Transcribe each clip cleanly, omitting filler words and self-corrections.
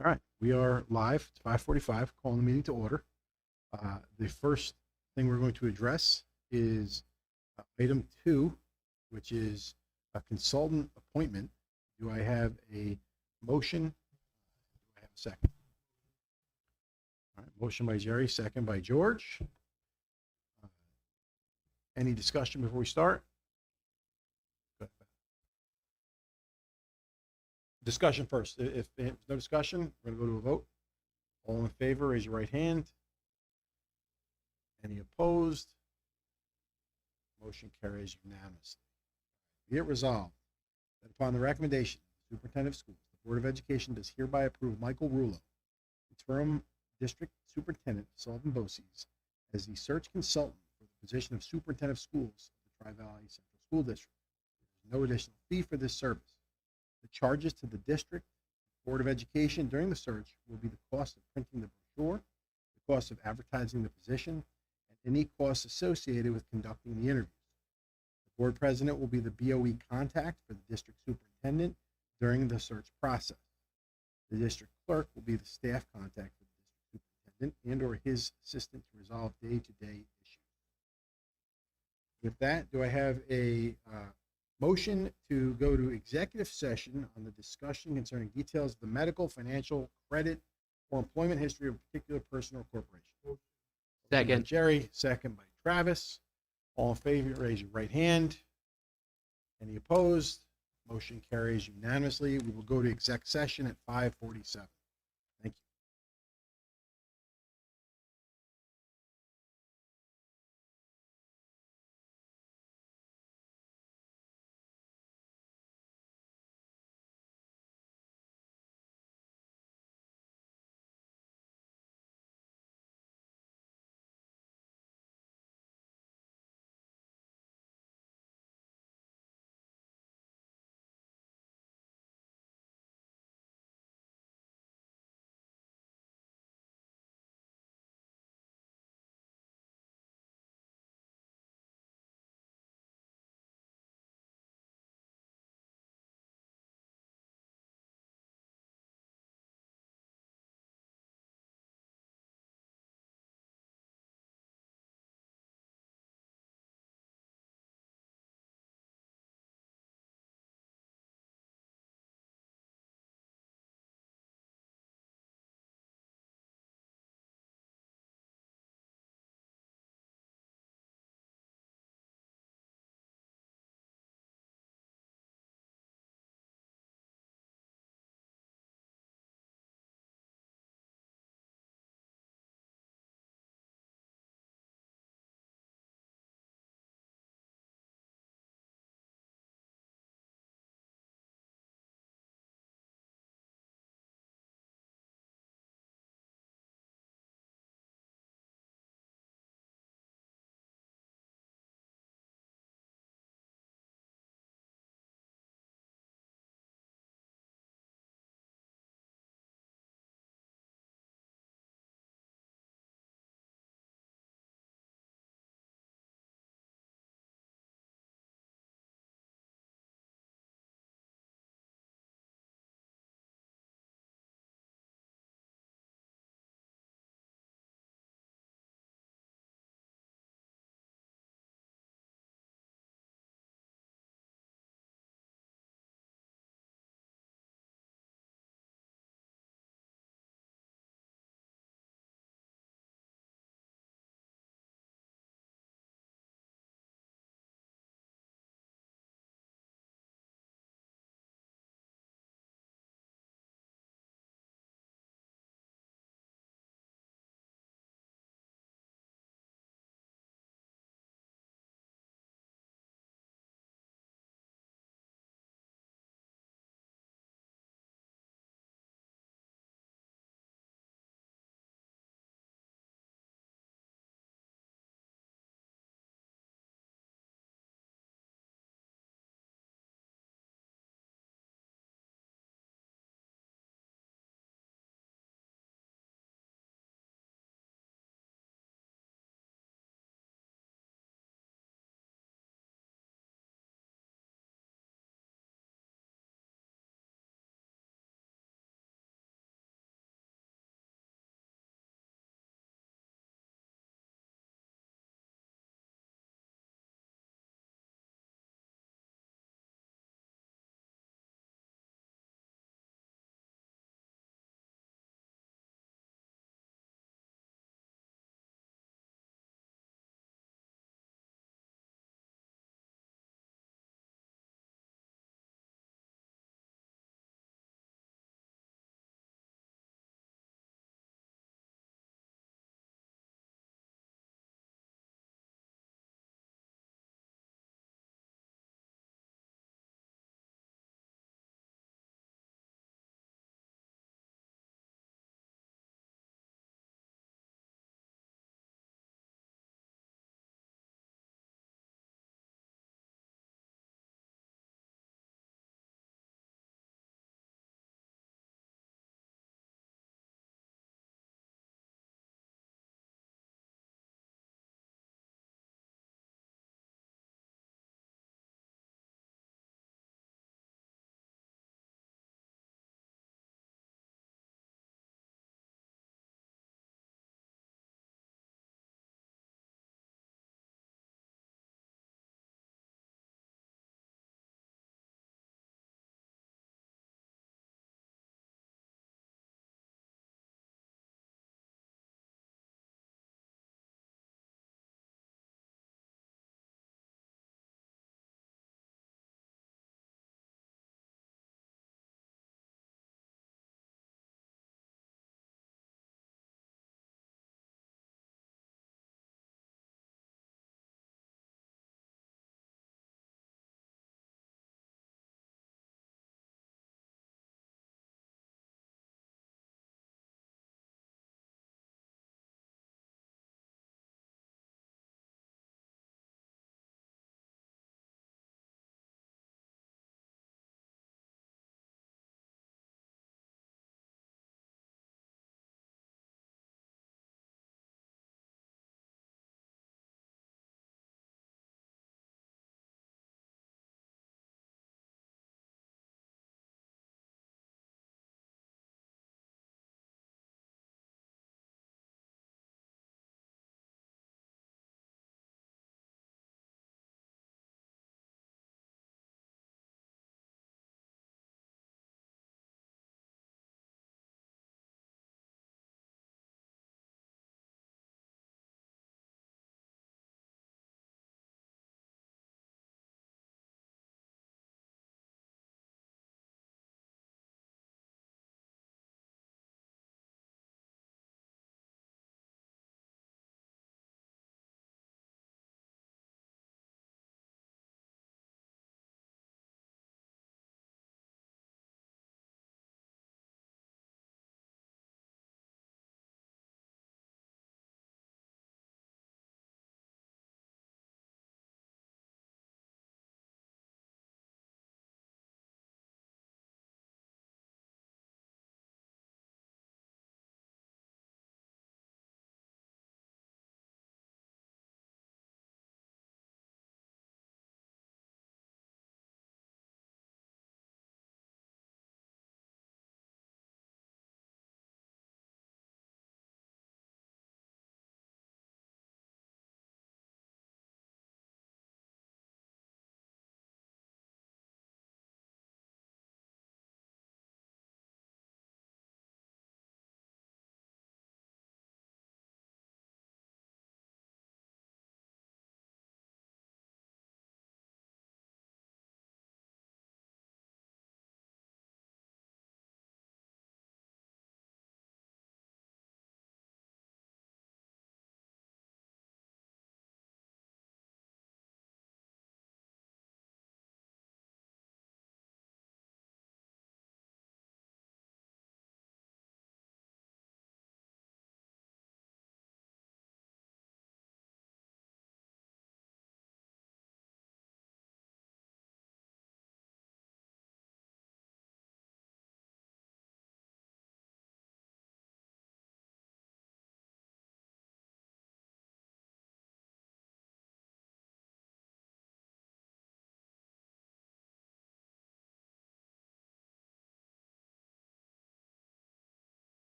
All right, we are live. It's 5:45. Calling the meeting to order. The first thing we're going to address is item 2, which is a consultant appointment. Do I have a motion? Do I have a second? All right, motion by Jerry, second by George. Uh, Any discussion before we start? Go ahead. Discussion first. If there's no discussion, we're going to go to a vote. All in favor, raise your right hand. Any opposed? Motion carries unanimously. Be it resolved that upon the recommendation of the Superintendent of Schools, the Board of Education does hereby approve Michael Rulo, interim district superintendent of Sullivan Boces, as the search consultant for the position of superintendent of schools of the Tri-Valley Central School District. There is no additional fee for this service. The charges to the district Board of Education during the search will be the cost of printing the brochure, the cost of advertising the position, and any costs associated with conducting the interviews. The board president will be the BOE contact for the district superintendent during the search process. The district clerk will be the staff contact for the district superintendent and or his assistant to resolve day-to-day issues. With that, do I have a motion to go to executive session on the discussion concerning details of the medical, financial, credit, or employment history of a particular person or corporation? Motion by Second. Jerry, second by Travis. All in favor, raise your right hand. Any opposed? Motion carries unanimously. We will go to exec session at 5:47. Thank you.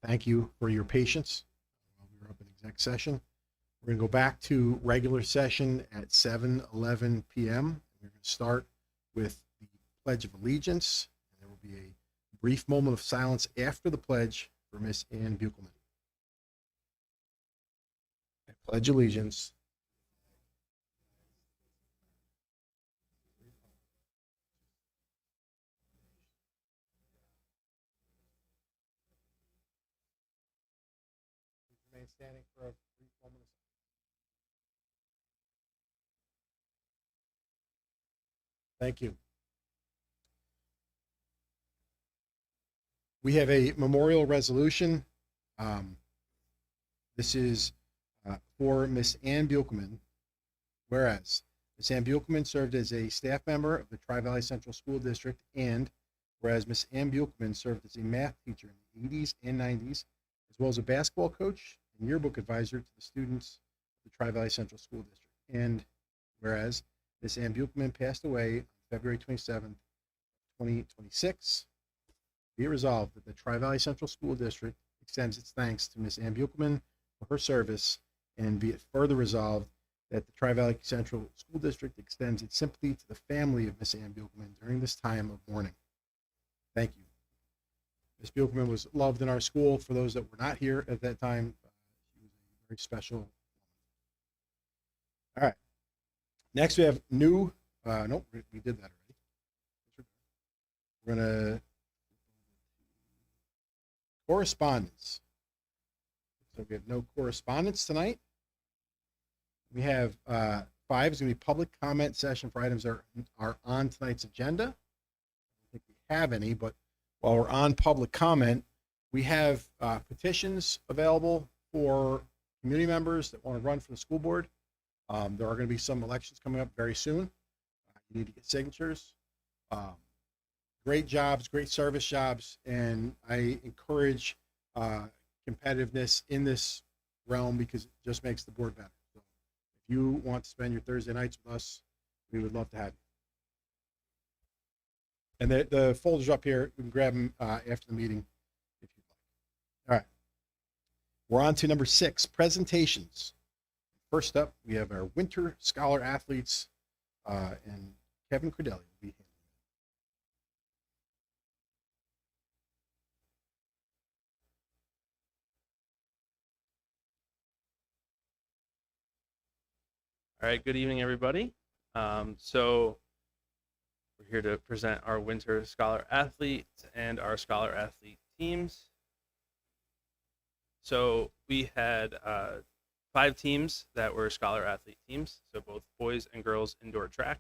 Thank you for your patience. We were up in exec session. We're going to go back to regular session at 7:11 p.m. We're going to start with the Pledge of Allegiance. There will be a brief moment of silence after the pledge for Miss Ann Buchelman. I pledge allegiance remain standing for a brief moment of silence. Thank you. We have a memorial resolution. This is for Miss Ann Buchelman. Whereas Miss Ann Buchelman served as a staff member of the Tri-Valley Central School District, and whereas Miss Ann Buchelman served as a math teacher in the 80s and 90s, as well as a basketball coach and yearbook advisor to the students of the Tri-Valley Central School District. And whereas Miss Ann Buchelman passed away on February 27th, 2026, be it resolved that the Tri-Valley Central School District extends its thanks to Miss Ann Buchelman for her service, and be it further resolved that the Tri-Valley Central School District extends its sympathy to the family of Miss Ann Buchelman during this time of mourning. Thank you. Miss Buchelman was loved in our school. For those that were not here at that time, she was a very special woman. All right. Next, we have new. Nope, we did that already. We're going to correspondence. So we have no correspondence tonight. We have 5 is going to be public comment session for items that are on tonight's agenda. I don't think we have any, but while we're on public comment, we have petitions available for community members that want to run for the school board. There are going to be some elections coming up very soon. You need to get signatures. Great jobs, great service jobs, and I encourage competitiveness in this realm because it just makes the board better. So if you want to spend your Thursday nights with us, we would love to have you. And the folders up here, we can grab them after the meeting if you'd like. All right. We're on to number 6, presentations. First up, we have our Winter Scholar Athletes, and Kevin Credelli will be here. All right, good evening, everybody. So we're here to present our Winter Scholar Athletes and our Scholar Athlete teams. So we had 5 teams that were Scholar Athlete teams, so both boys and girls indoor track,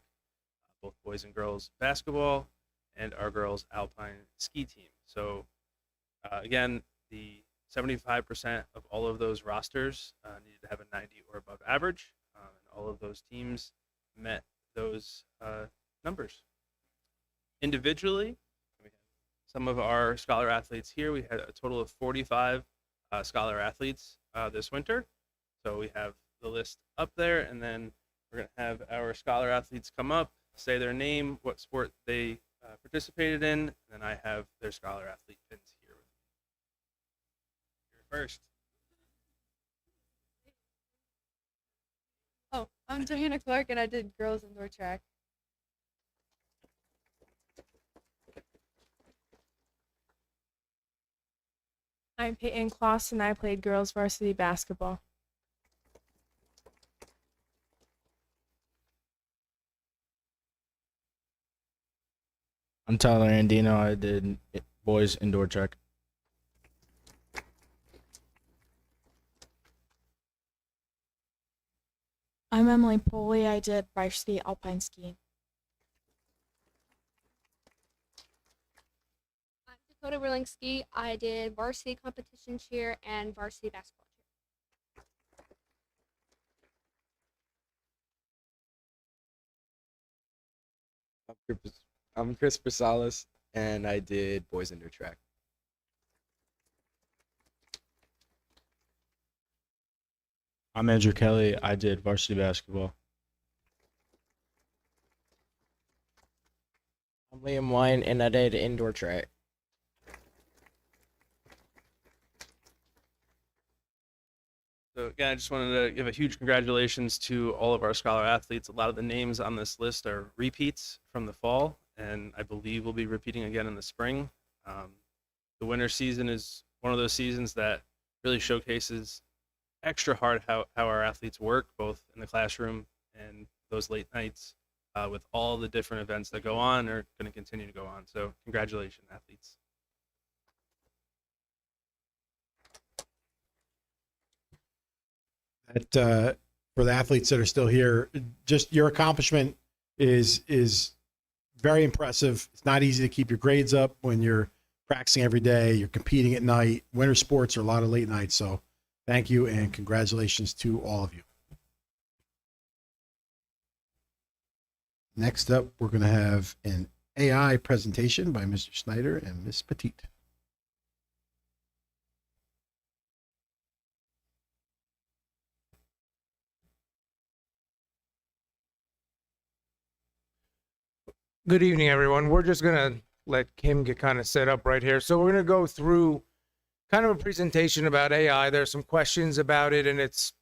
both boys and girls basketball, and our girls alpine ski team. So again, the 75% of all of those rosters needed to have a 90 or above average. And all of those teams met those numbers. Individually, we have some of our Scholar Athletes here. We had a total of 45 Scholar Athletes this winter. So we have the list up there, and then we're going to have our Scholar Athletes come up, say their name, what sport they participated in, and then I have their Scholar Athlete pins here. You're first. Oh, I'm Johanna Clark, and I did girls indoor track. I'm Peyton Kloss, and I played girls varsity basketball. I'm Tyler Andino. I did boys indoor track. I'm Emily Poley. I did varsity alpine skiing. I'm Dakota Berlinski. I did varsity competition cheer and varsity basketball cheer. I'm Chris Prasalis, and I did boys indoor track. I'm Andrew Kelly. I did varsity basketball. I'm Liam Wine, and I did indoor track. So again, I just wanted to give a huge congratulations to all of our scholar athletes. A lot of the names on this list are repeats from the fall, and I believe we'll be repeating again in the spring. The winter season is one of those seasons that really showcases extra hard how our athletes work, both in the classroom and those late nights, with all the different events that go on or going to continue to go on. So congratulations, athletes. That for the athletes that are still here, just your accomplishment is very impressive. It's not easy to keep your grades up when you're practicing every day, you're competing at night. Winter sports are a lot of late nights. So thank you and congratulations to all of you. Next up, we're going to have an AI presentation by Mr. Snyder and Ms. Petit. Good evening, everyone. We're just going to let Kim get kind of set up right here. So we're going to go through kind of a presentation about AI. There's some questions about it and its,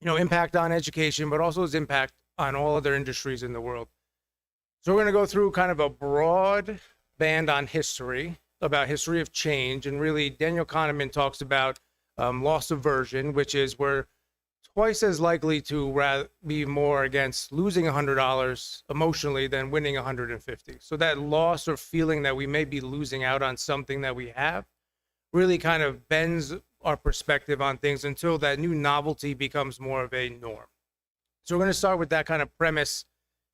impact on education, but also its impact on all other industries in the world. So we're going to go through kind of a broad band on history, about history of change. And really, Daniel Kahneman talks about loss aversion, which is where twice as likely to be more against losing $100 emotionally than winning 150. So that loss or feeling that we may be losing out on something that we have really kind of bends our perspective on things until that new novelty becomes more of a norm. So we're going to start with that kind of premise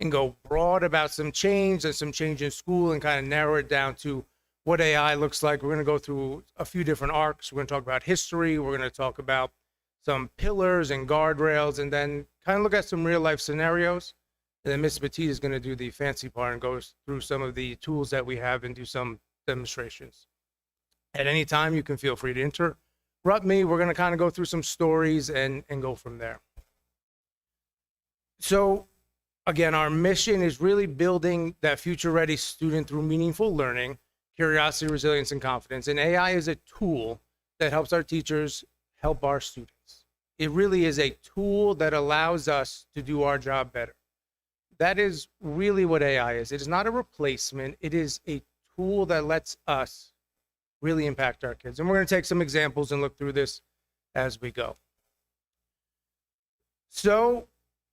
and go broad about some change and some change in school and kind of narrow it down to what AI looks like. We're going to go through a few different arcs. We're going to talk about history. We're going to talk about some pillars and guardrails, and then kind of look at some real life scenarios. And then Ms. Petit is going to do the fancy part and go through some of the tools that we have and do some demonstrations. At any time, you can feel free to interrupt me. We're going to kind of go through some stories and go from there. So again, our mission is really building that future-ready student through meaningful learning, curiosity, resilience, and confidence. And AI is a tool that helps our teachers help our students. It really is a tool that allows us to do our job better. That is really what AI is. It is not a replacement. It is a tool that lets us really impact our kids. And we're going to take some examples and look through this as we go. So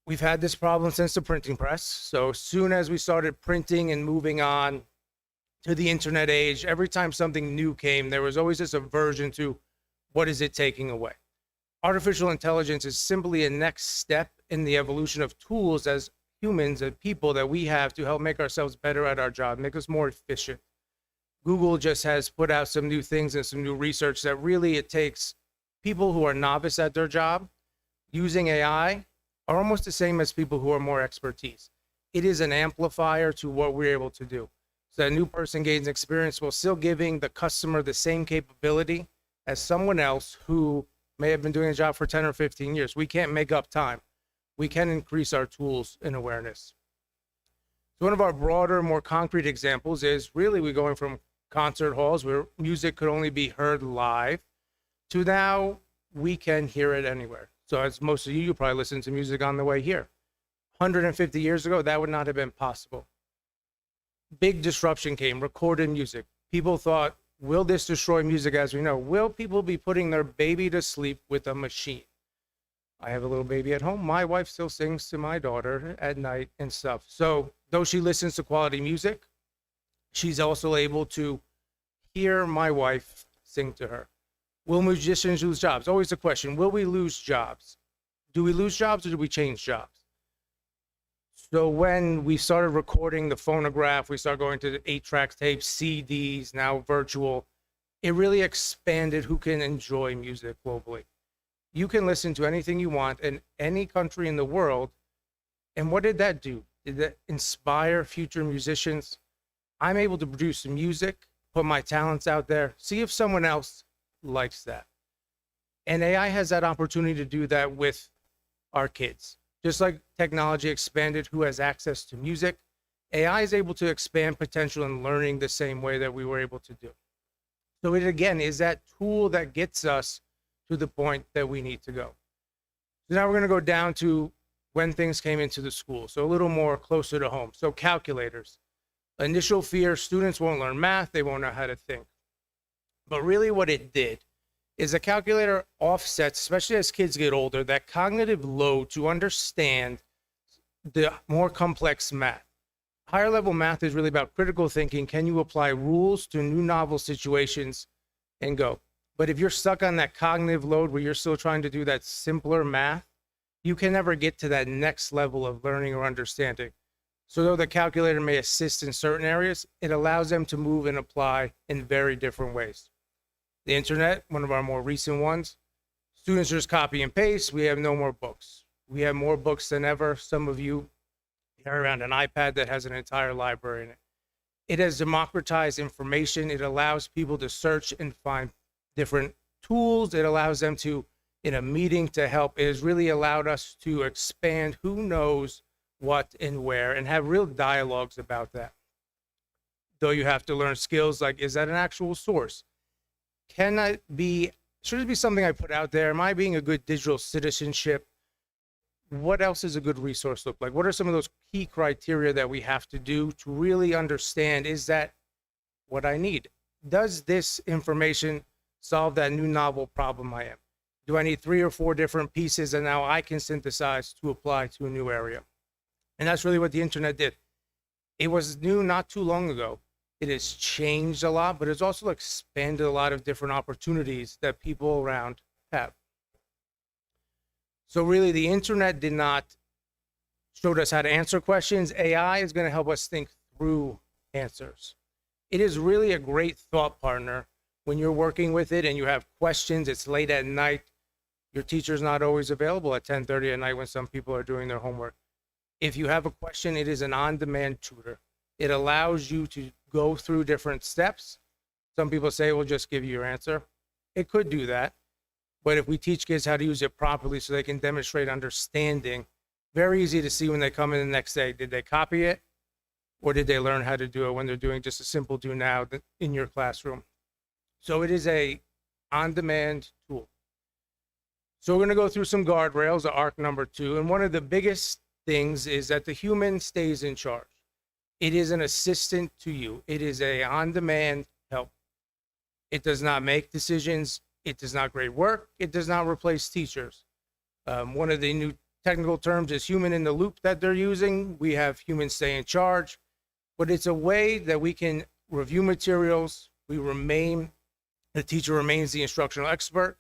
we've had this problem since the printing press. So as soon as we started printing and moving on to the internet age, every time something new came, there was always this aversion to what is it taking away? Artificial intelligence is simply a next step in the evolution of tools as humans and people that we have to help make ourselves better at our job, make us more efficient. Google just has put out some new things and some new research that really it takes people who are novice at their job using AI are almost the same as people who are more expertise. It is an amplifier to what we're able to do. So that new person gains experience while still giving the customer the same capability as someone else who may have been doing a job for 10 or 15 years. We can't make up time. We can increase our tools and awareness. So one of our broader, more concrete examples is really we're going from concert halls where music could only be heard live to now we can hear it anywhere. So as most of you probably listen to music on the way here. 150 years ago, that would not have been possible. Big disruption came, recorded music. People thought, will this destroy music as we know? Will people be putting their baby to sleep with a machine? I have a little baby at home. My wife still sings to my daughter at night and stuff. So though she listens to quality music, she's also able to hear my wife sing to her. Will musicians lose jobs? Always the question, will we lose jobs? Do we lose jobs or do we change jobs? So when we started recording the phonograph, we started going to the 8-track tapes, CDs, now virtual, it really expanded who can enjoy music globally. You can listen to anything you want in any country in the world. And what did that do? Did that inspire future musicians? I'm able to produce music, put my talents out there, see if someone else likes that. And AI has that opportunity to do that with our kids. Just like technology expanded who has access to music, AI is able to expand potential in learning the same way that we were able to do. So it, again, is that tool that gets us to the point that we need to go. So now we're going to go down to when things came into the school. So a little more closer to home. So calculators. Initial fear, students won't learn math. They won't know how to think. But really what it did is a calculator offsets, especially as kids get older, that cognitive load to understand the more complex math. Higher level math is really about critical thinking. Can you apply rules to new novel situations and go? But if you're stuck on that cognitive load where you're still trying to do that simpler math, you can never get to that next level of learning or understanding. So though the calculator may assist in certain areas, it allows them to move and apply in very different ways. The internet, one of our more recent ones, students just copy and paste. We have no more books. We have more books than ever. Some of you carry around an iPad that has an entire library in it. It has democratized information. It allows people to search and find different tools. It allows them to, in a meeting, to help. It has really allowed us to expand who knows what and where and have real dialogues about that. Though you have to learn skills like, is that an actual source? Should it be something I put out there? Am I being a good digital citizenship? What else is a good resource look like? What are some of those key criteria that we have to do to really understand, is that what I need? Does this information solve that new novel problem I am? Do I need 3 or 4 different pieces and now I can synthesize to apply to a new area? And that's really what the internet did. It was new not too long ago. It has changed a lot, but it's also expanded a lot of different opportunities that people around have. So really, the internet did not show us how to answer questions. AI is going to help us think through answers. It is really a great thought partner when you're working with it and you have questions. It's late at night. Your teacher's not always available at 10:30 at night when some people are doing their homework. If you have a question, it is an on-demand tutor. It allows you to go through different steps. Some people say, we'll just give you your answer. It could do that. But if we teach kids how to use it properly so they can demonstrate understanding, very easy to see when they come in the next day. Did they copy it? Or did they learn how to do it when they're doing just a simple do now in your classroom? So it is a on-demand tool. So we're going to go through some guardrails, arc number 2. And one of the biggest things is that the human stays in charge. It is an assistant to you. It is a on-demand help. It does not make decisions. It does not grade work. It does not replace teachers. One of the new technical terms is human in the loop that they're using. We have humans stay in charge, but it's a way that we can review materials. The teacher remains the instructional expert,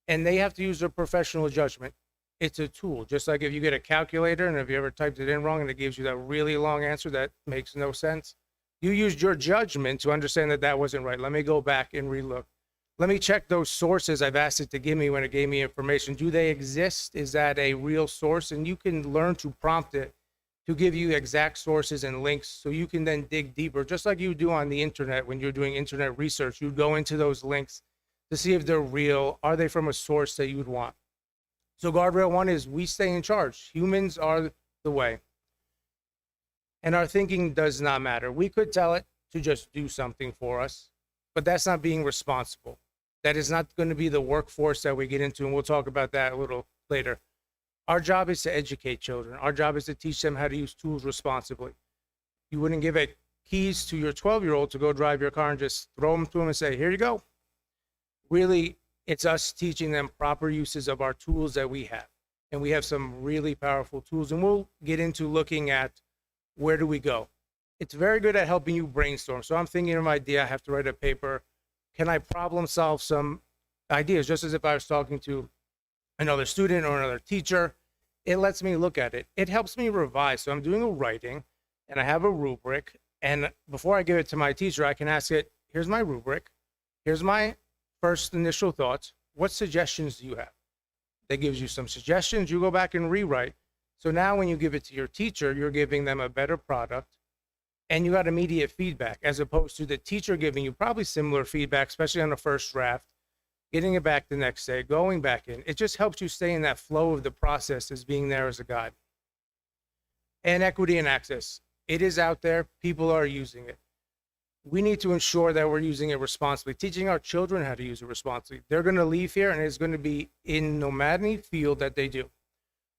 and they have to use their professional judgment. It's a tool, just like if you get a calculator and if you ever typed it in wrong and it gives you that really long answer that makes no sense, you used your judgment to understand that that wasn't right. Let me go back and relook. Let me check those sources I've asked it to give me when it gave me information. Do they exist? Is that a real source? And you can learn to prompt it to give you exact sources and links so you can then dig deeper, just like you do on the internet when you're doing internet research. You go into those links to see if they're real. Are they from a source that you would want? So guardrail 1 is we stay in charge. Humans are the way. And our thinking does not matter. We could tell it to just do something for us, but that's not being responsible. That is not going to be the workforce that we get into, and we'll talk about that a little later. Our job is to educate children. Our job is to teach them how to use tools responsibly. You wouldn't give keys to your 12-year-old to go drive your car and just throw them to them and say, here you go. Really, it's us teaching them proper uses of our tools that we have. And we have some really powerful tools, and we'll get into looking at where do we go. It's very good at helping you brainstorm. So I'm thinking of an idea, I have to write a paper. Can I problem solve some ideas, just as if I was talking to another student or another teacher? It lets me look at it. It helps me revise. So I'm doing a writing, and I have a rubric. And before I give it to my teacher, I can ask it, here's my rubric. Here's my first initial thoughts. What suggestions do you have? That gives you some suggestions. You go back and rewrite. So now when you give it to your teacher, you're giving them a better product, and you got immediate feedback, as opposed to the teacher giving you probably similar feedback, especially on the first draft, getting it back the next day, going back in. It just helps you stay in that flow of the process as being there as a guide. And equity and access. It is out there. People are using it. We need to ensure that we're using it responsibly, teaching our children how to use it responsibly. They're going to leave here, and it's going to be in no matter any field that they do.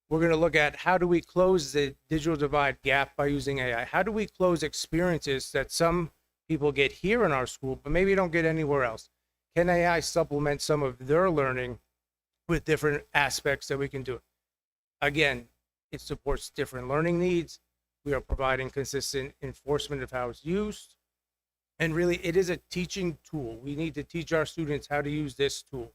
We're going to look at how do we close the digital divide gap by using AI? How do we close experiences that some people get here in our school, but maybe don't get anywhere else? Can AI supplement some of their learning with different aspects that we can do? Again, it supports different learning needs. We are providing consistent enforcement of how it's used. And really, it is a teaching tool. We need to teach our students how to use this tool.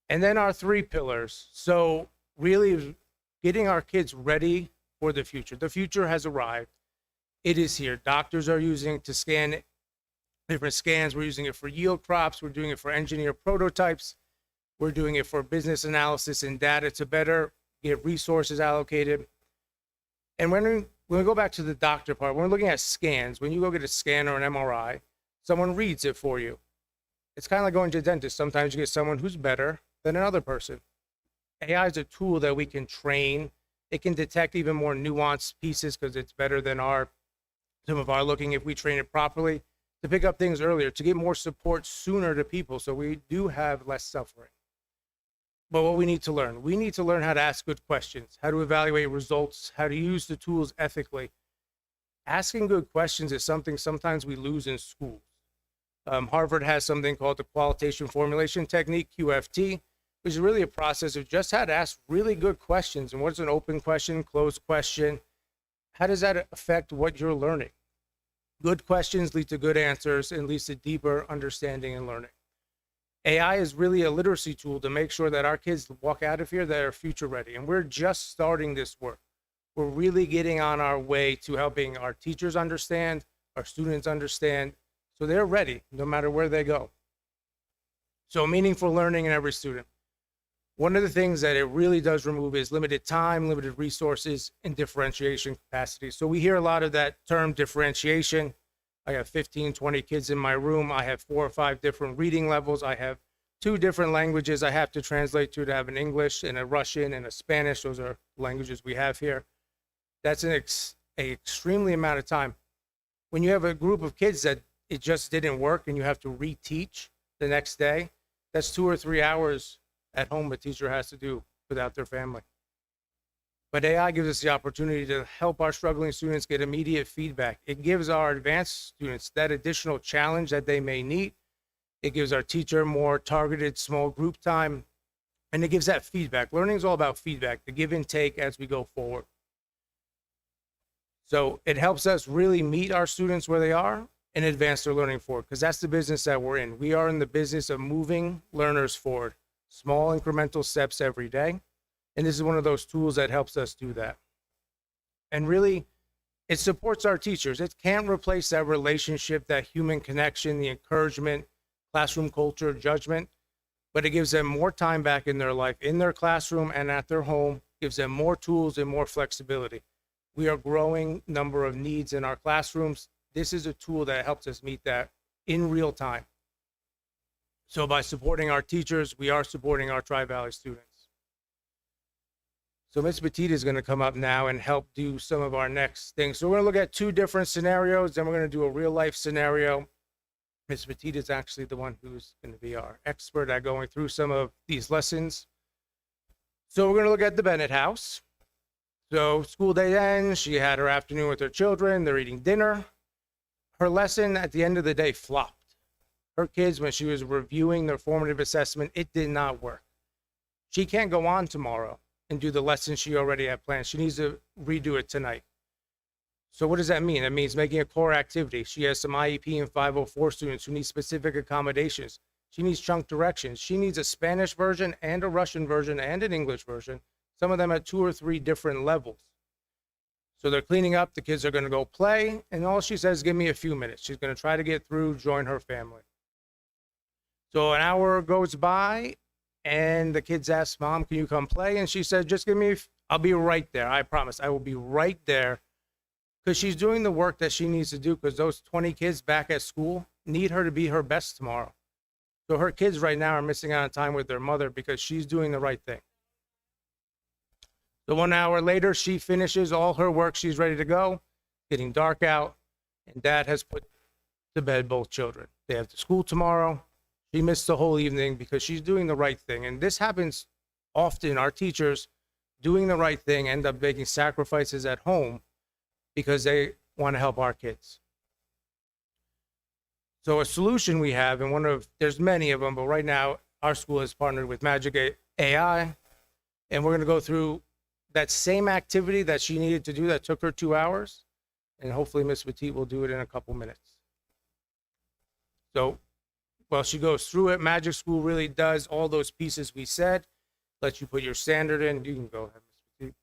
And then our 3 pillars. So really getting our kids ready for the future. The future has arrived. It is here. Doctors are using it to scan different scans. We're using it for yield crops. We're doing it for engineer prototypes. We're doing it for business analysis and data to better get resources allocated. And when we go back to the doctor part, when we're looking at scans, when you go get a scan or an MRI, someone reads it for you. It's kind of like going to a dentist. Sometimes you get someone who's better than another person. AI is a tool that we can train. It can detect even more nuanced pieces because it's better than some of our looking if we train it properly to pick up things earlier, to get more support sooner to people so we do have less suffering. But what we need to learn how to ask good questions, how to evaluate results, how to use the tools ethically. Asking good questions is something sometimes we lose in schools. Harvard has something called the qualification formulation technique, QFT, which is really a process of just how to ask really good questions. And what's an open question, closed question? How does that affect what you're learning? Good questions lead to good answers and leads to deeper understanding and learning. AI is really a literacy tool to make sure that our kids walk out of here that are future ready. And we're just starting this work. We're really getting on our way to helping our teachers understand, our students understand, so they're ready no matter where they go. So meaningful learning in every student. One of the things that it really does remove is limited time, limited resources, and differentiation capacity. So we hear a lot of that term differentiation. I have 15, 20 kids in my room. I have 4 or 5 different reading levels. I have 2 different languages I have to translate to have an English and a Russian and a Spanish. Those are languages we have here. That's an extremely amount of time. When you have a group of kids that it just didn't work and you have to reteach the next day, that's 2 or 3 hours at home a teacher has to do without their family. But AI gives us the opportunity to help our struggling students get immediate feedback. It gives our advanced students that additional challenge that they may need. It gives our teacher more targeted small group time, and it gives that feedback. Learning is all about feedback, the give and take as we go forward. So it helps us really meet our students where they are and advance their learning forward, because that's the business that we're in. We are in the business of moving learners forward, small incremental steps every day. And this is one of those tools that helps us do that. And really, it supports our teachers. It can't replace that relationship, that human connection, the encouragement, classroom culture, judgment, but it gives them more time back in their life, in their classroom and at their home, gives them more tools and more flexibility. We are growing number of needs in our classrooms. This is a tool that helps us meet that in real time. So by supporting our teachers, we are supporting our Tri-Valley students. So Ms. Petita is going to come up now and help do some of our next things. So we're going to look at 2 different scenarios, then we're going to do a real life scenario. Ms. Petita is actually the one who's going to be our expert at going through some of these lessons. So we're going to look at the Bennett house. So school day ends, she had her afternoon with her children, they're eating dinner. Her lesson at the end of the day flopped. Her kids, when she was reviewing their formative assessment, it did not work. She can't go on tomorrow and do the lesson she already had planned. She needs to redo it tonight. So what does that mean? That means making a core activity. She has some IEP and 504 students who need specific accommodations. She needs chunk directions. She needs a Spanish version and a Russian version and an English version, some of them at 2 or 3 different levels. So they're cleaning up, the kids are going to go play, and all she says, give me a few minutes. She's going to try to get through, join her family. So an hour goes by, and the kids ask, Mom, can you come play? And she said, just give me, I'll be right there. I promise, I will be right there. Because she's doing the work that she needs to do, because those 20 kids back at school need her to be her best tomorrow. So her kids right now are missing out on time with their mother because she's doing the right thing. So 1 hour later, she finishes all her work. She's ready to go, getting dark out, and Dad has put to bed both children. They have to school tomorrow. She missed the whole evening because she's doing the right thing. And this happens often. Our teachers doing the right thing end up making sacrifices at home because they want to help our kids. So a solution we have, and there's many of them, but right now our school has partnered with Magic AI, and we're going to go through that same activity that she needed to do that took her 2 hours, and hopefully Miss Petit will do it in a couple minutes. So while she goes through it, Magic School really does all those pieces we said. Lets you put your standard in. You can go ahead, Miss Petit.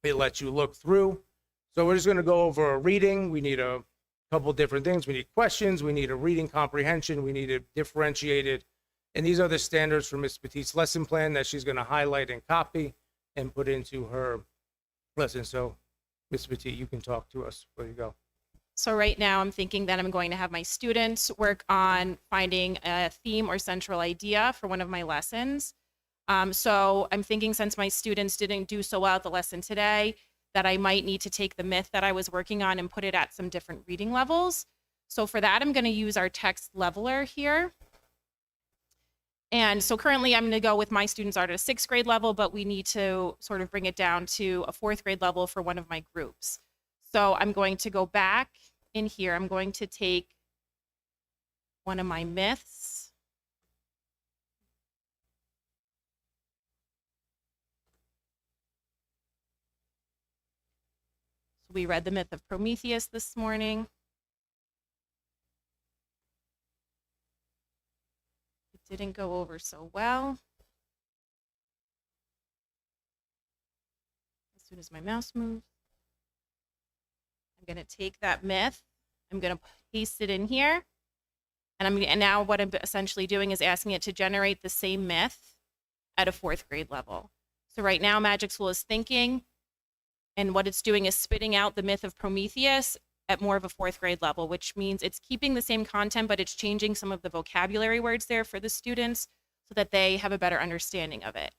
It lets you look through. So we're just going to go over a reading. We need a couple different things. We need questions. We need a reading comprehension. We need it differentiated. And these are the standards for Miss Petit's lesson plan that she's going to highlight and copy and put into her lesson. So, Miss Petit, you can talk to us. Where you go. So right now I'm thinking that I'm going to have my students work on finding a theme or central idea for one of my lessons. So I'm thinking, since my students didn't do so well at the lesson today, that I might need to take the myth that I was working on and put it at some different reading levels. So for that, I'm going to use our text leveler here. And so currently I'm going to go with my students are at a 6th grade level, but we need to sort of bring it down to a 4th grade level for one of my groups. So I'm going to go back in here. I'm going to take one of my myths. So we read the myth of Prometheus this morning. It didn't go over so well. As soon as my mouse moves, I'm going to take that myth. I'm going to paste it in here. And now what I'm essentially doing is asking it to generate the same myth at a 4th grade level. So right now Magic School is thinking, and what it's doing is spitting out the myth of Prometheus at more of a 4th grade level, which means it's keeping the same content, but it's changing some of the vocabulary words there for the students so that they have a better understanding of it.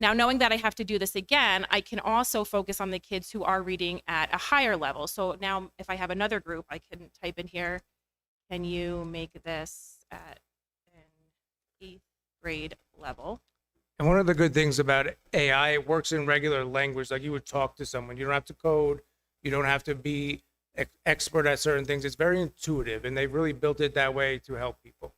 Now, knowing that I have to do this again, I can also focus on the kids who are reading at a higher level. So now if I have another group, I can type in here, can you make this at an 8th grade level? And one of the good things about AI, it works in regular language. Like you would talk to someone. You don't have to code. You don't have to be expert at certain things. It's very intuitive, and they've really built it that way to help people.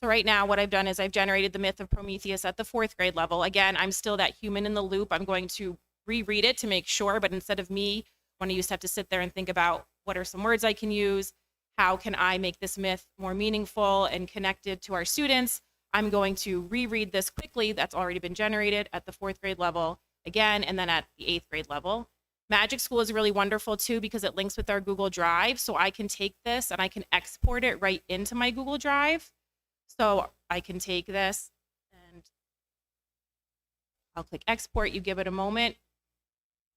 So right now what I've done is I've generated the myth of Prometheus at the 4th grade level. Again, I'm still that human in the loop. I'm going to reread it to make sure, but instead of me, when I used to have to sit there and think about what are some words I can use, how can I make this myth more meaningful and connected to our students, I'm going to reread this quickly. That's already been generated at the 4th grade level again, and then at the 8th grade level. Magic School is really wonderful too because it links with our Google Drive. So I can take this and I can export it right into my Google Drive. So I can take this and I'll click export. You give it a moment.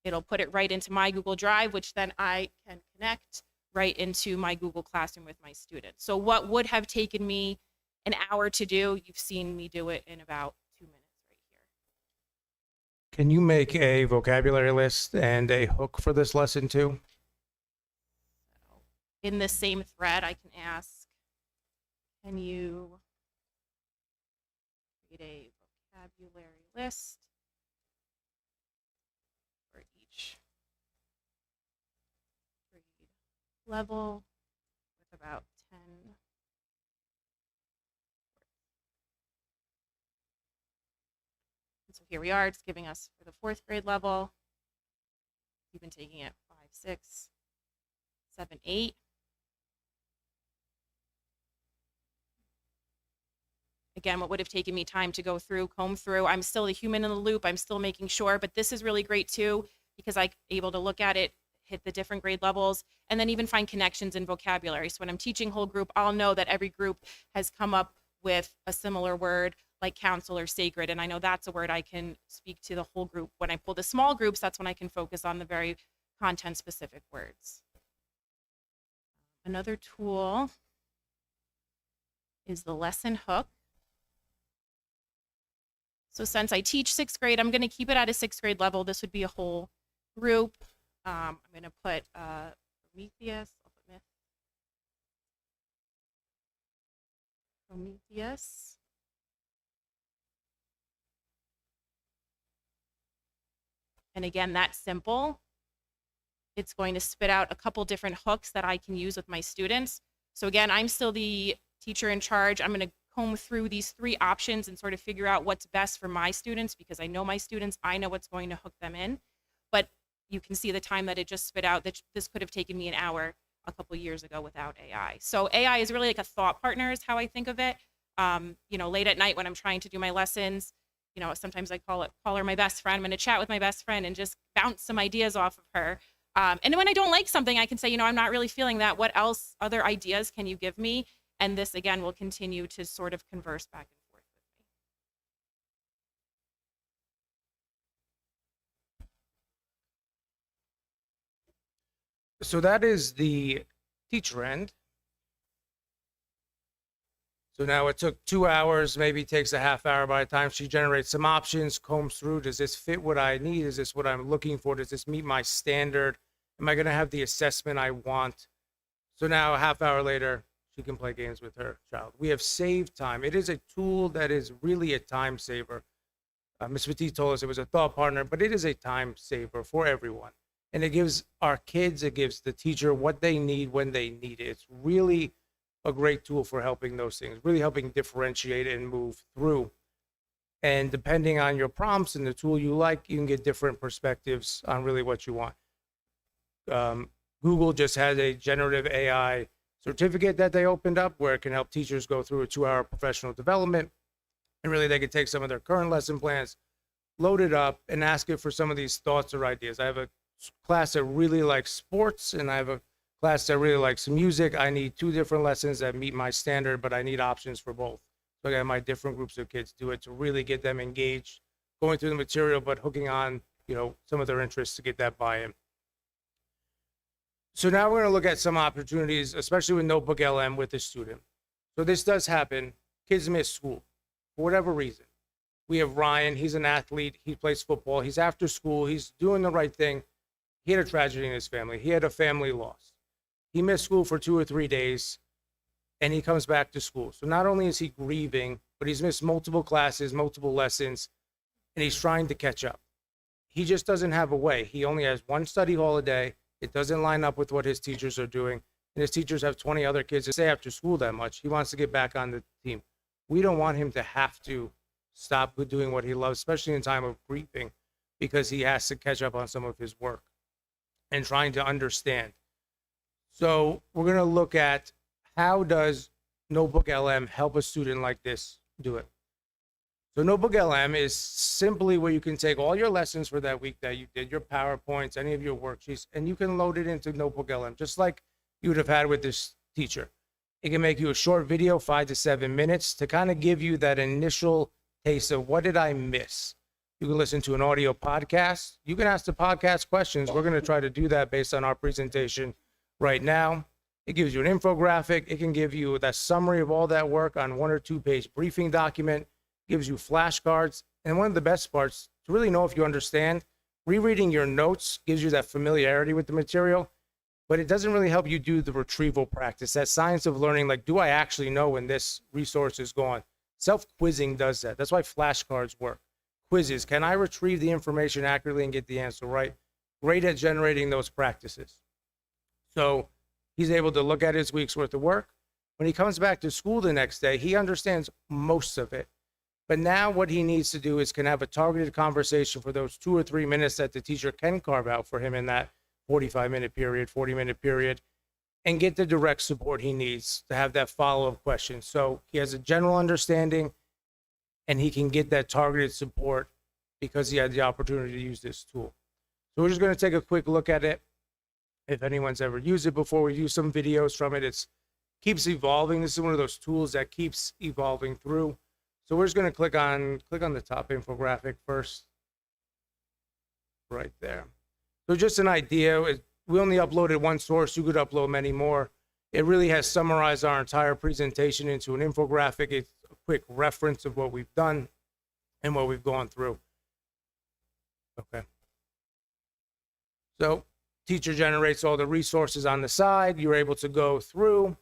It'll put it right into my Google Drive, which then I can connect right into my Google Classroom with my students. So what would have taken me an hour to do, you've seen me do it in about 2 minutes right here. Can you make a vocabulary list and a hook for this lesson too? So in the same thread, I can ask, can you create a vocabulary list for each grade level with about 10 words. And so here we are, it's giving us for the 4th grade level. We've been taking it 5, 6, 7, 8. Again, what would have taken me time to go through, comb through. I'm still the human in the loop. I'm still making sure, but this is really great too because I'm able to look at it, hit the different grade levels, and then even find connections in vocabulary. So when I'm teaching whole group, I'll know that every group has come up with a similar word like council or sacred, and I know that's a word I can speak to the whole group. When I pull the small groups, that's when I can focus on the very content-specific words. Another tool is the lesson hook. So since I teach 6th grade, I'm going to keep it at a 6th grade level. This would be a whole group. I'm going to put Prometheus. I'll put myth. Prometheus. And again, that's simple. It's going to spit out a couple different hooks that I can use with my students. So again, I'm still the teacher in charge. I'm going to comb through these 3 options and sort of figure out what's best for my students, because I know my students, I know what's going to hook them in. But you can see the time that it just spit out, that this could have taken me an hour a couple years ago without AI. So AI is really like a thought partner is how I think of it. Late at night when I'm trying to do my lessons, sometimes I call her my best friend. I'm going to chat with my best friend and just bounce some ideas off of her. And when I don't like something, I can say, I'm not really feeling that. What else, other ideas can you give me? And this, again, will continue to sort of converse back and forth with me. So that is the teacher end. So now it took 2 hours, maybe takes a half hour by the time she generates some options, combs through. Does this fit what I need? Is this what I'm looking for? Does this meet my standard? Am I going to have the assessment I want? So now a half hour later, she can play games with her child. We have saved time. It is a tool that is really a time saver. Ms. Petit told us it was a thought partner, but it is a time saver for everyone. And it gives our kids, it gives the teacher what they need when they need it. It's really a great tool for helping those things, really helping differentiate and move through. And depending on your prompts and the tool you like, you can get different perspectives on really what you want. Google just has a generative AI certificate that they opened up where it can help teachers go through a 2-hour professional development. And really they can take some of their current lesson plans, load it up, and ask it for some of these thoughts or ideas. I have a class that really likes sports, and I have a class that really likes music. I need 2 different lessons that meet my standard, but I need options for both. So I got my different groups of kids do it to really get them engaged, going through the material, but hooking on, some of their interests to get that buy-in. So now we're going to look at some opportunities, especially with Notebook LM with the student. So this does happen. Kids miss school for whatever reason. We have Ryan. He's an athlete. He plays football. He's after school. He's doing the right thing. He had a tragedy in his family. He had a family loss. He missed school for 2 or 3 days, and he comes back to school. So not only is he grieving, but he's missed multiple classes, multiple lessons, and he's trying to catch up. He just doesn't have a way. He only has 1 study hall a day. It doesn't line up with what his teachers are doing. And his teachers have 20 other kids that stay after school that much. He wants to get back on the team. We don't want him to have to stop doing what he loves, especially in time of grieving, because he has to catch up on some of his work and trying to understand. So we're going to look at how does Notebook LM help a student like this do it. So Notebook LM is simply where you can take all your lessons for that week that you did, your PowerPoints, any of your worksheets, and you can load it into Notebook LM, just like you would have had with this teacher. It can make you a short video, 5 to 7 minutes, to kind of give you that initial taste of what did I miss. You can listen to an audio podcast. You can ask the podcast questions. We're going to try to do that based on our presentation right now. It gives you an infographic. It can give you that summary of all that work on 1 or 2 page briefing document. Gives you flashcards. And one of the best parts, to really know if you understand, rereading your notes gives you that familiarity with the material, but it doesn't really help you do the retrieval practice, that science of learning, like, do I actually know when this resource is gone? Self-quizzing does that. That's why flashcards work. Quizzes, can I retrieve the information accurately and get the answer right? Great at generating those practices. So he's able to look at his week's worth of work. When he comes back to school the next day, he understands most of it. But now what he needs to do is can have a targeted conversation for those 2 or 3 minutes that the teacher can carve out for him in that 45-minute period, 40-minute period, and get the direct support he needs to have that follow-up question. So he has a general understanding and he can get that targeted support because he had the opportunity to use this tool. So we're just going to take a quick look at it. If anyone's ever used it before, we use some videos from it. It keeps evolving. This is one of those tools that keeps evolving through. So we're just going to click on the top infographic first, right there. So just an idea, we only uploaded 1 source. You could upload many more. It really has summarized our entire presentation into an infographic. It's a quick reference of what we've done and what we've gone through. Okay. So teacher generates all the resources on the side. You're able to go through.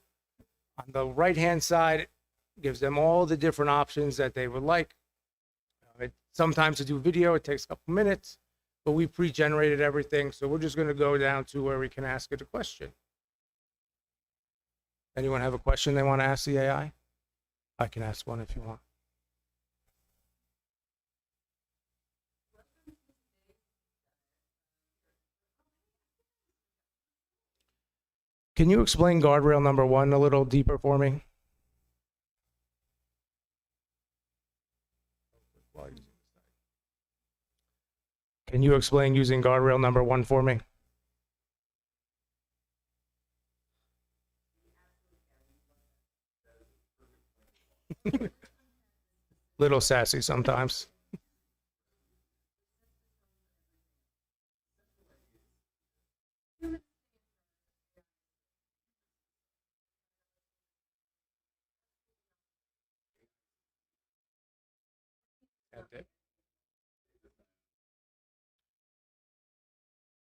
On the right-hand side, gives them all the different options that they would like. Sometimes to do video, it takes a couple minutes. but we pre-generated everything. So we're just going to go down to where we can ask it a question. Anyone have a question they want to ask the AI? I can ask one if you want. Can you explain guardrail number 1 a little deeper for me? Can you explain using guardrail number 1 for me? Little sassy sometimes.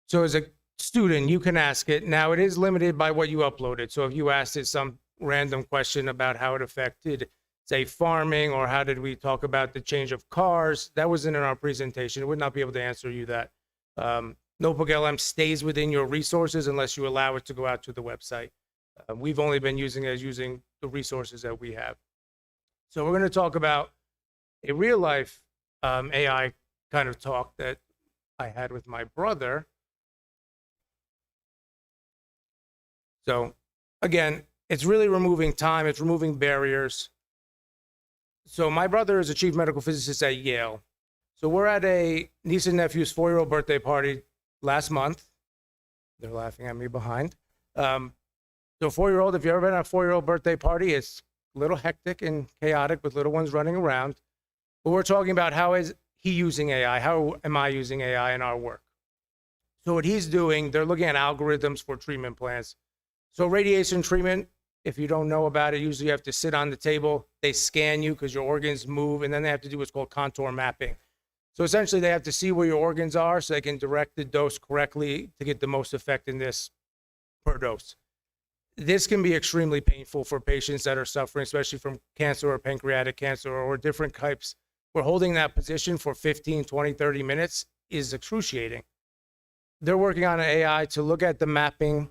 So as a student, you can ask it. Now it is limited by what you uploaded. So if you asked it some random question about how it affected, say, farming, or how did we talk about the change of cars, that wasn't in our presentation. It would not be able to answer you that. Notebook LM stays within your resources unless you allow it to go out to the website. We've only been using it as using the resources that we have. So we're going to talk about a real life AI kind of talk that I had with my brother. So again, it's really removing time. It's removing barriers. So my brother is a chief medical physicist at Yale. So we're at a niece and nephew's 4-year-old birthday party last month. They're laughing at me behind. So 4-year-old, if you've ever been at a 4-year-old birthday party, it's a little hectic and chaotic with little ones running around. But we're talking about how is he using AI? How am I using AI in our work? So what he's doing, they're looking at algorithms for treatment plans. So radiation treatment, if you don't know about it, usually you have to sit on the table. They scan you because your organs move, and then they have to do what's called contour mapping. So essentially, they have to see where your organs are so they can direct the dose correctly to get the most effectiveness per dose. This can be extremely painful for patients that are suffering, especially from cancer or pancreatic cancer or different types. Where holding that position for 15, 20, 30 minutes is excruciating. They're working on an AI to look at the mapping,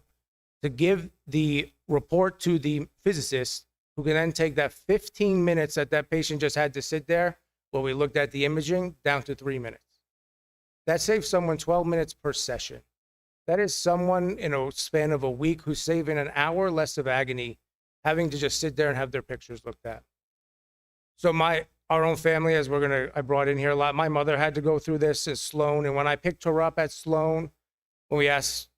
to give the report to the physicist, who can then take that 15 minutes that that patient just had to sit there while we looked at the imaging down to 3 minutes. That saves someone 12 minutes per session. That is someone in a span of a week who's saving an hour less of agony, having to just sit there and have their pictures looked at. So our own family, as I brought in here a lot, my mother had to go through this at Sloan. And when I picked her up at Sloan, when we asked,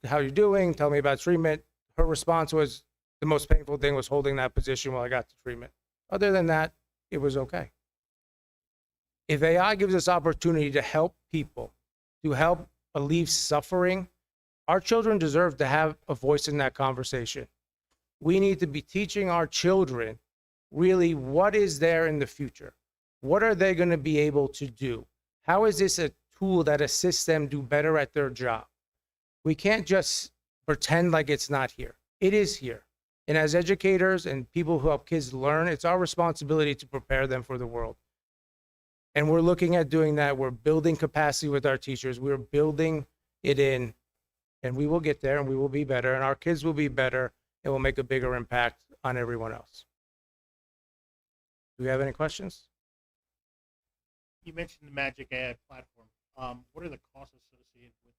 how you doing? Tell me about treatment. Her response was, the most painful thing was holding that position while I got to treatment. Other than that, it was okay. If AI gives us opportunity to help people, to help alleviate suffering, our children deserve to have a voice in that conversation. We need to be teaching our children really what is there in the future. What are they going to be able to do? How is this a tool that assists them do better at their job? We can't just pretend like it's not here. It is here. And as educators and people who help kids learn, it's our responsibility to prepare them for the world. And we're looking at doing that. We're building capacity with our teachers. We're building it in, and we will get there and we will be better, and our kids will be better, and will make a bigger impact on everyone else. Do we have any questions? You mentioned the Magic AI platform. What are the costs associated with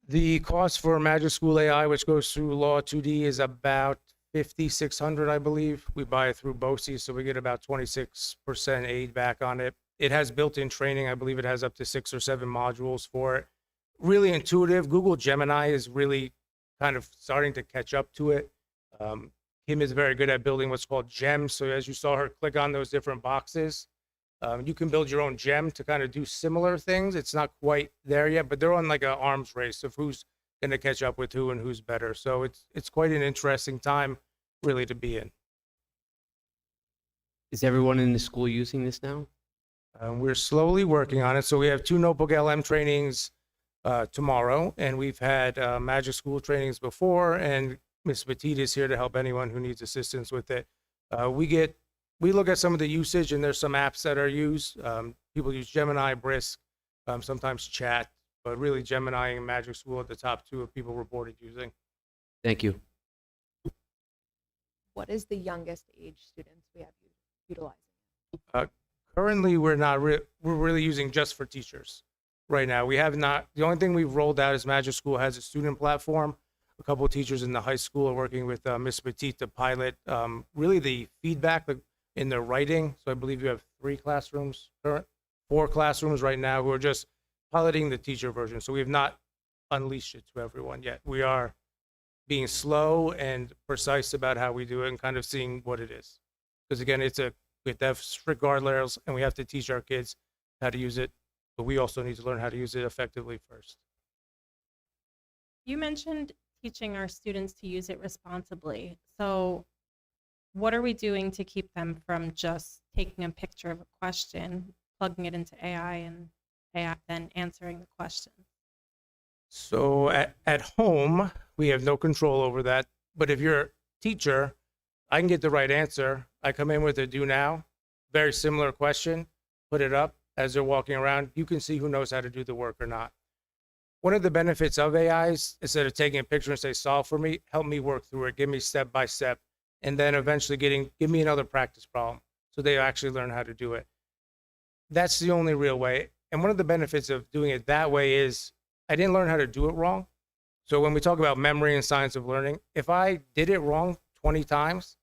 it? The cost for Magic School AI, which goes through Law 2D, is about $5,600, I believe. We buy it through BOCES, so we get about 26% aid back on it. It has built-in training. I believe it has up to 6 or 7 modules for it. Really intuitive. Google Gemini is really kind of starting to catch up to it. Kim is very good at building what's called gems. So as you saw her click on those different boxes, you can build your own gem to kind of do similar things. It's not quite there yet, but they're on like an arms race of who's going to catch up with who and who's better. So it's quite an interesting time really to be in. Is everyone in the school using this now? We're slowly working on it. So we have 2 Notebook LM trainings tomorrow, and we've had Magic School trainings before, and Ms. Petit is here to help anyone who needs assistance with it. We look at some of the usage, and there's some apps that are used. People use Gemini, Brisk. sometimes chat, but really Gemini and Magic School at the top two of people reported using. Thank you. What is the youngest age students we have utilizing? Currently, we're really using just for teachers right now. We have not, the only thing we've rolled out is Magic School has a student platform. A couple of teachers in the high school are working with Miss Petit to pilot really the feedback in their writing. So I believe you have 4 classrooms right now who are just piloting the teacher version. So we have not unleashed it to everyone yet. We are being slow and precise about how we do it and kind of seeing what it is. Because again, we have to have strict guardrails and we have to teach our kids how to use it, but we also need to learn how to use it effectively first. You mentioned teaching our students to use it responsibly. So what are we doing to keep them from just taking a picture of a question, plugging it into AI, and AI then answering the question? So at home, we have no control over that. But if you're a teacher, I can get the right answer. I come in with a do now, very similar question, put it up as they're walking around. You can see who knows how to do the work or not. One of the benefits of AI is instead of taking a picture and say, solve for me, help me work through it, give me step by step, and then eventually give me another practice problem so they actually learn how to do it. That's the only real way. And one of the benefits of doing it that way is I didn't learn how to do it wrong. So when we talk about memory and science of learning, if I did it wrong 20 times,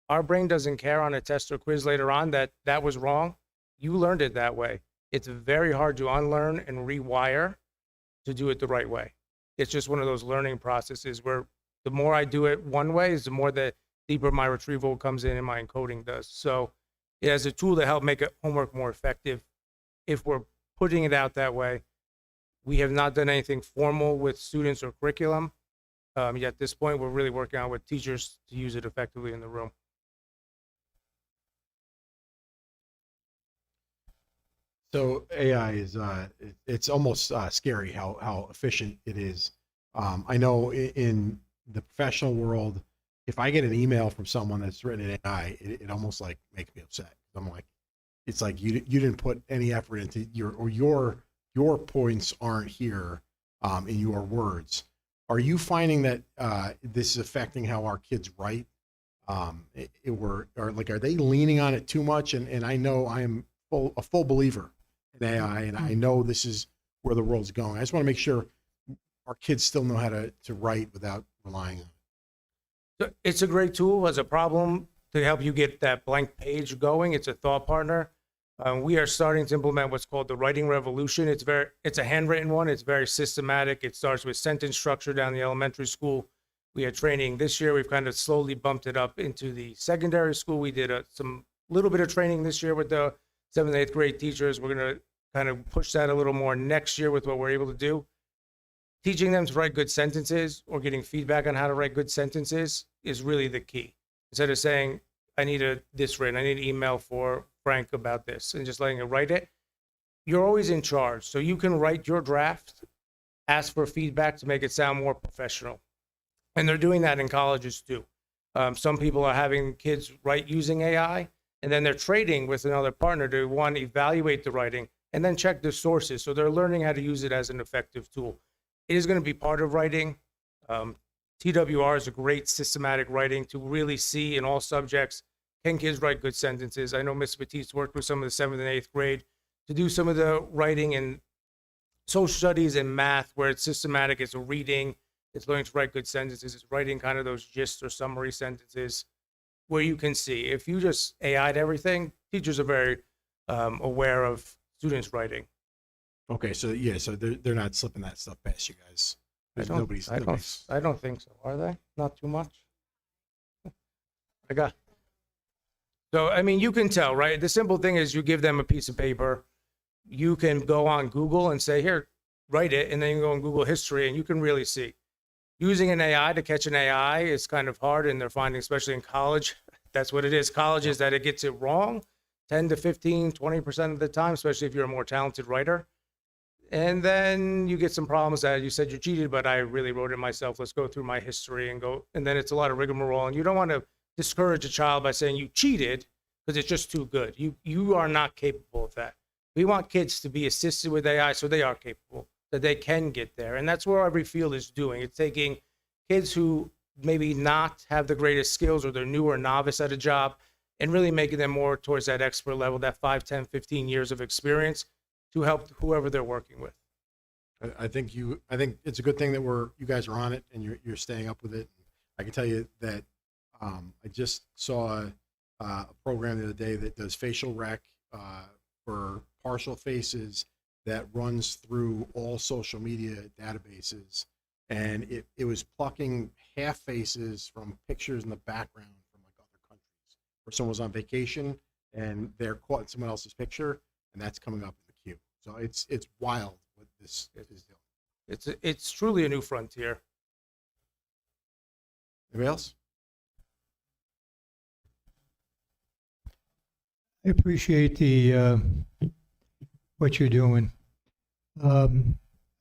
our brain doesn't care on a test or quiz later on that that was wrong. You learned it that way. It's very hard to unlearn and rewire to do it the right way. It's just one of those learning processes where the more I do it one way is the more the deeper my retrieval comes in and my encoding does. So it has a tool to help make homework more effective. If we're putting it out that way, we have not done anything formal with students or curriculum. Yet at this point, we're really working on with teachers to use it effectively in the room. So AI is it's almost scary how efficient it is. I know in the professional world, if I get an email from someone that's written in AI, it almost like makes me upset. I'm like, it's like you didn't put any effort into your points aren't here in your words. Are you finding that this is affecting how our kids write? Or like, are they leaning on it too much? And I know I am a full believer in AI, and I know this is where the world's going. I just want to make sure our kids still know how to write without relying on it. So it's a great tool as a problem to help you get that blank page going. It's a thought partner. We are starting to implement what's called the writing revolution. It's a handwritten one. It's very systematic. It starts with sentence structure down the elementary school. We had training this year. We've kind of slowly bumped it up into the secondary school. We did some little bit of training this year with the 7th and 8th grade teachers. We're going to kind of push that a little more next year with what we're able to do. Teaching them to write good sentences or getting feedback on how to write good sentences is really the key. Instead of saying, I need this written, I need an email for Frank about this, and just letting it write it, you're always in charge. So you can write your draft, ask for feedback to make it sound more professional. And they're doing that in colleges too. Some people are having kids write using AI, and then they're trading with another partner to one, evaluate the writing, and then check the sources. So they're learning how to use it as an effective tool. It is going to be part of writing. TWR is a great systematic writing to really see in all subjects, can kids write good sentences? I know Ms. Petit's worked with some of the 7th and 8th grade to do some of the writing in social studies and math where it's systematic, it's reading, it's learning to write good sentences, it's writing kind of those gist or summary sentences where you can see. If you just AI'd everything, teachers are very aware of students writing. Okay, so yeah, so they're not slipping that stuff past you guys. I don't think so. Are they? Not too much. So, I mean, you can tell, right? The simple thing is you give them a piece of paper. You can go on Google and say, here, write it. And then you go on Google history and you can really see. Using an AI to catch an AI is kind of hard. And they're finding, especially in college, that's what it is. College is that it gets it wrong 10 to 15, 20% of the time, especially if you're a more talented writer. And then you get some problems that you said you cheated, but I really wrote it myself. Let's go through my history and go. And then it's a lot of rigmarole. And you don't want to discourage a child by saying you cheated because it's just too good. You are not capable of that. We want kids to be assisted with AI so they are capable, that they can get there. And that's where every field is doing. It's taking kids who maybe not have the greatest skills or they're new or novice at a job and really making them more towards that expert level, that 5, 10, 15 years of experience to help whoever they're working with. I think it's a good thing that you guys are on it and you're staying up with it. I can tell you that I just saw a program the other day that does facial rec for partial faces that runs through all social media databases, and it was plucking half faces from pictures in the background from like other countries where someone was on vacation and they're caught in someone else's picture, and that's coming up in the queue. So it's wild what this is doing. It's truly a new frontier. Anybody else? I appreciate the what you're doing. I've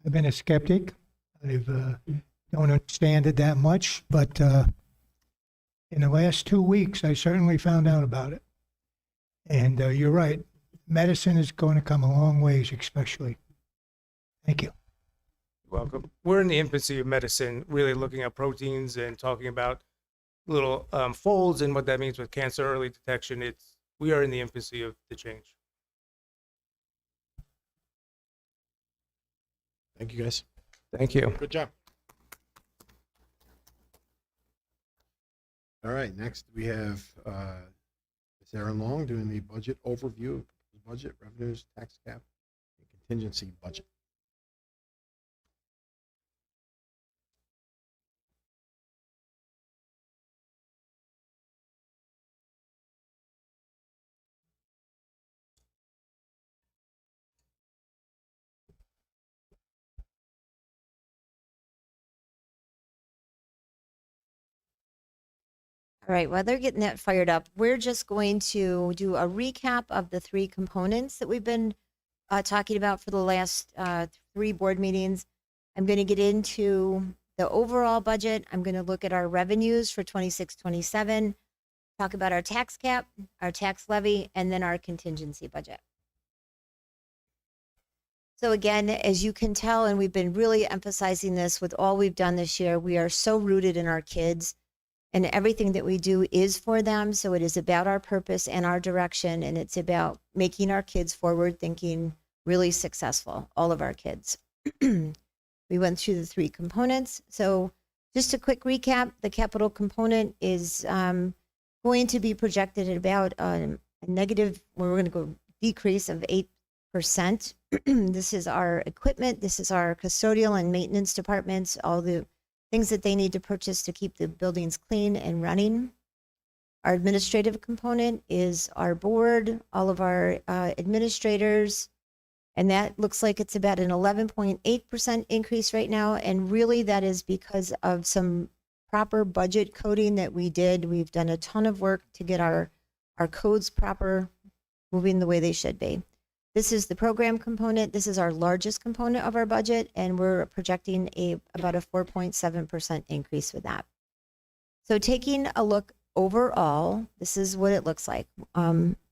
been a skeptic. I've don't understand it that much, but in the last 2 weeks, I certainly found out about it. And you're right, medicine is going to come a long ways, especially. Thank you. Welcome. We're in the infancy of medicine, really looking at proteins and talking about little folds and what that means with cancer early detection. We are in the infancy of the change. Thank you, guys. Thank you. Good job. All right, next we have Ms. Erin Long doing the budget overview of the budget, revenues, tax cap, and contingency budget. All right, while they're getting that fired up, we're just going to do a recap of the three components that we've been talking about for the last 3 board meetings. I'm going to get into the overall budget. I'm going to look at our revenues for 26-27, talk about our tax cap, our tax levy, and then our contingency budget. So again, as you can tell, and we've been really emphasizing this with all we've done this year, we are so rooted in our kids. And everything that we do is for them. So it is about our purpose and our direction. And it's about making our kids forward thinking, really successful, all of our kids. We went through the 3 components. So just a quick recap, the capital component is going to be projected at about a negative, we're going to go decrease of 8%. This is our equipment. This is our custodial and maintenance departments, all the things that they need to purchase to keep the buildings clean and running. Our administrative component is our board, all of our administrators, and that looks like it's about an 11.8% increase right now. And really that is because of some proper budget coding that we did. We've done a ton of work to get our codes proper, moving the way they should be. This is the program component. This is our largest component of our budget, and we're projecting about a 4.7% increase with that. So taking a look overall, this is what it looks like.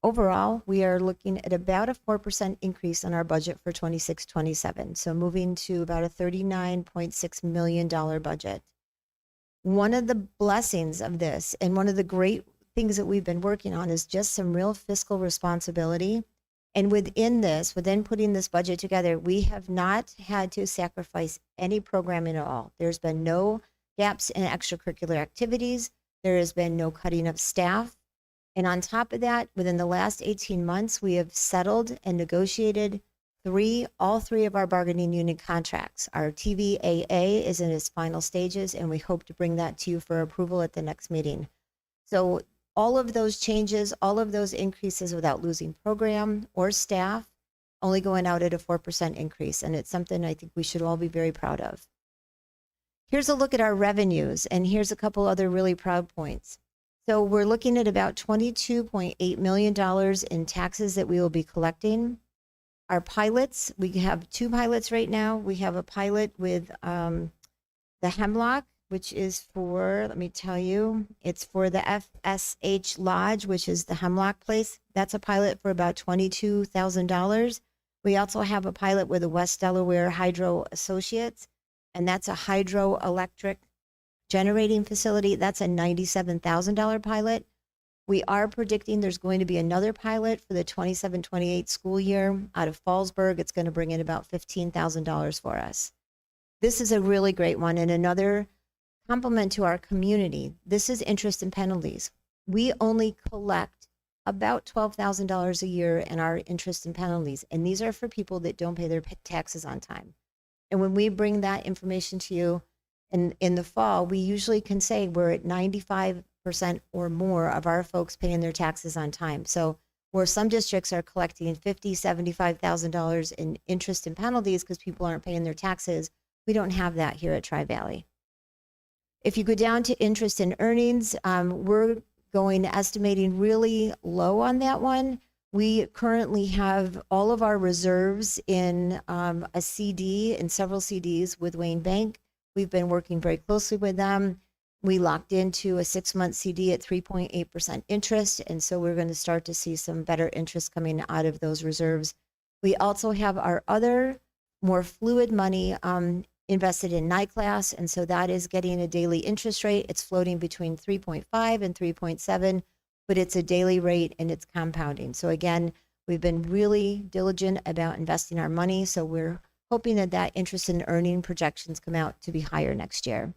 Overall, we are looking at about a 4% increase on our budget for 26-27. So moving to about a $39.6 million budget. One of the blessings of this, and one of the great things that we've been working on, is just some real fiscal responsibility. And within putting this budget together, we have not had to sacrifice any programming at all. There's been no gaps in extracurricular activities. There has been no cutting of staff. And on top of that, within the last 18 months, we have settled and negotiated all three of our bargaining unit contracts. Our TVAA is in its final stages, and we hope to bring that to you for approval at the next meeting. So all of those changes, all of those increases without losing program or staff, only going out at a 4% increase. And it's something I think we should all be very proud of. Here's a look at our revenues, and here's a couple other really proud points. So we're looking at about $22.8 million in taxes that we will be collecting. Our pilots, we have 2 pilots right now. We have a pilot with the Hemlock, which is for, let me tell you, it's for the FSH Lodge, which is the Hemlock place. That's a pilot for about $22,000. We also have a pilot with the West Delaware Hydro Associates, and that's a hydroelectric generating facility. That's a $97,000 pilot. We are predicting there's going to be another pilot for the 27-28 school year out of Fallsburg. It's going to bring in about $15,000 for us. This is a really great one, and another compliment to our community. This is interest and penalties. We only collect about $12,000 a year in our interest and penalties, and these are for people that don't pay their taxes on time. And when we bring that information to you in the fall, we usually can say we're at 95% or more of our folks paying their taxes on time. So where some districts are collecting $50,000, $75,000 in interest and penalties because people aren't paying their taxes, we don't have that here at Tri-Valley. If you go down to interest and earnings, we're going estimating really low on that one. We currently have all of our reserves in a CD and several CDs with Wayne Bank. We've been working very closely with them. We locked into a 6-month CD at 3.8% interest, and so we're going to start to see some better interest coming out of those reserves. We also have our other more fluid money invested in NICLAS, and so that is getting a daily interest rate. It's floating between 3.5 and 3.7, but it's a daily rate and it's compounding. So again, we've been really diligent about investing our money, so we're hoping that that interest and earning projections come out to be higher next year.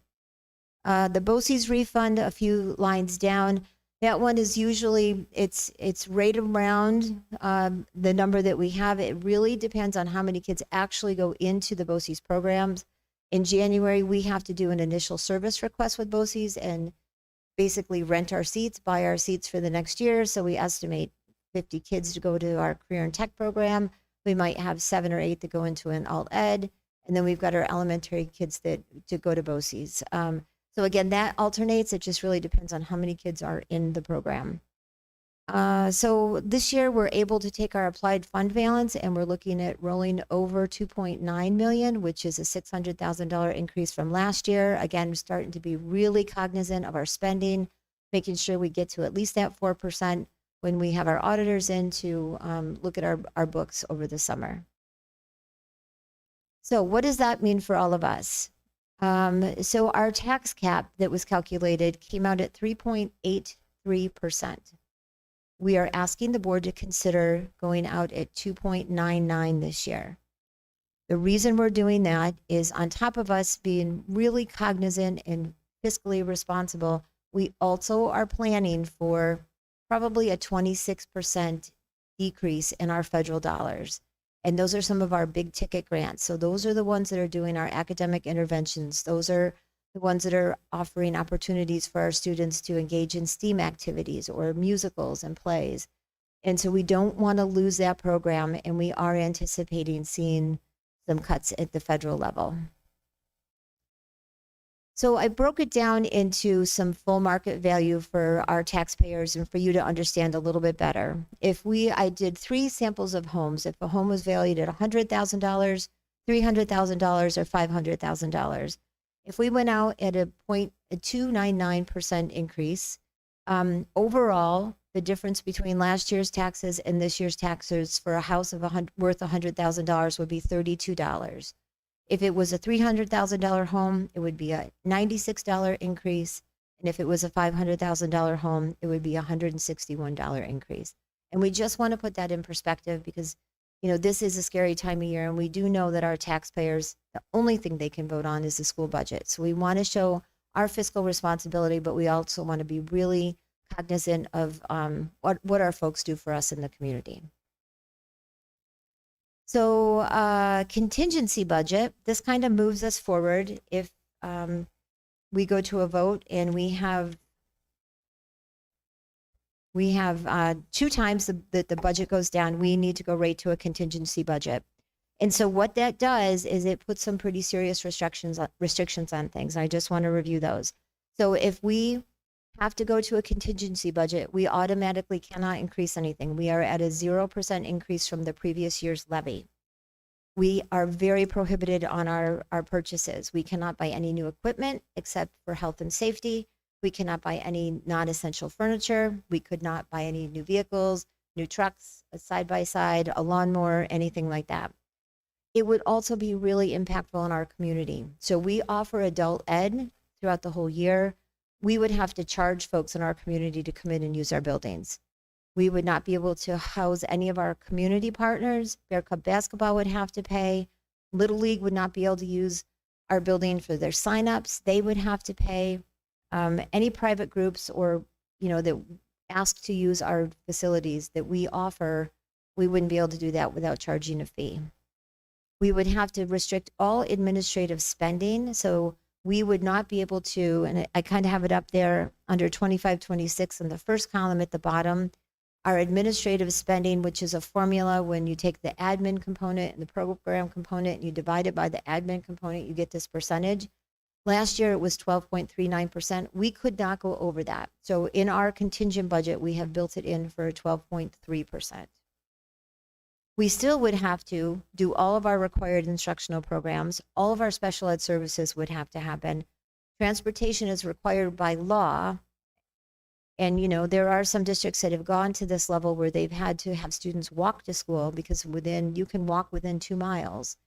The BOCES refund, a few lines down, that one is usually, it's right around the number that we have. It really depends on how many kids actually go into the BOCES programs. In January, we have to do an initial service request with BOCES and basically rent our seats, buy our seats for the next year. So we estimate 50 kids to go to our career and tech program. We might have 7 or 8 that go into an alt ed. And then we've got our elementary kids that to go to BOCES. So again, that alternates. It just really depends on how many kids are in the program. So this year we're able to take our applied fund balance and we're looking at rolling over 2.9 million, which is a $600,000 increase from last year. Again, we're starting to be really cognizant of our spending, making sure we get to at least that 4% when we have our auditors in to look at our books over the summer. So what does that mean for all of us? So our tax cap that was calculated came out at 3.83%. We are asking the board to consider going out at 2.99 this year. The reason we're doing that is on top of us being really cognizant and fiscally responsible, we also are planning for probably a 26% decrease in our federal dollars. And those are some of our big ticket grants. So those are the ones that are doing our academic interventions. Those are the ones that are offering opportunities for our students to engage in STEAM activities or musicals and plays. And so we don't want to lose that program, and we are anticipating seeing some cuts at the federal level. So I broke it down into some full market value for our taxpayers and for you to understand a little bit better. I did 3 samples of homes. If a home was valued at $100,000, $300,000, or $500,000. If we went out at a 299% increase, overall, the difference between last year's taxes and this year's taxes for a house worth $100,000 would be $32. If it was a $300,000 home, it would be a $96 increase. And if it was a $500,000 home, it would be a $161 increase. And we just want to put that in perspective because, you know, this is a scary time of year, and we do know that our taxpayers, the only thing they can vote on is the school budget. So we want to show our fiscal responsibility, but we also want to be really cognizant of what our folks do for us in the community. So contingency budget, this kind of moves us forward if we go to a vote and we have 2 times that the budget goes down, we need to go right to a contingency budget. And so what that does is it puts some pretty serious restrictions on things. I just want to review those. So if we have to go to a contingency budget, we automatically cannot increase anything. We are at a 0% increase from the previous year's levy. We are very prohibited on our purchases. We cannot buy any new equipment except for health and safety. We cannot buy any non-essential furniture. We could not buy any new vehicles, new trucks, a side-by-side, a lawnmower, anything like that. It would also be really impactful in our community. So we offer adult ed throughout the whole year. We would have to charge folks in our community to come in and use our buildings. We would not be able to house any of our community partners. Bear Cub Basketball would have to pay. Little League would not be able to use our building for their signups. They would have to pay. Any private groups or, that ask to use our facilities that we offer, we wouldn't be able to do that without charging a fee. We would have to restrict all administrative spending. So we would not be able to, and I kind of have it up there under 2526 in the first column at the bottom, our administrative spending, which is a formula when you take the admin component and the program component and you divide it by the admin component, you get this percentage. Last year it was 12.39%. We could not go over that. So in our contingent budget, we have built it in for 12.3%. We still would have to do all of our required instructional programs. All of our special ed services would have to happen. Transportation is required by law. And, there are some districts that have gone to this level where they've had to have students walk to school because you can walk within 2 miles.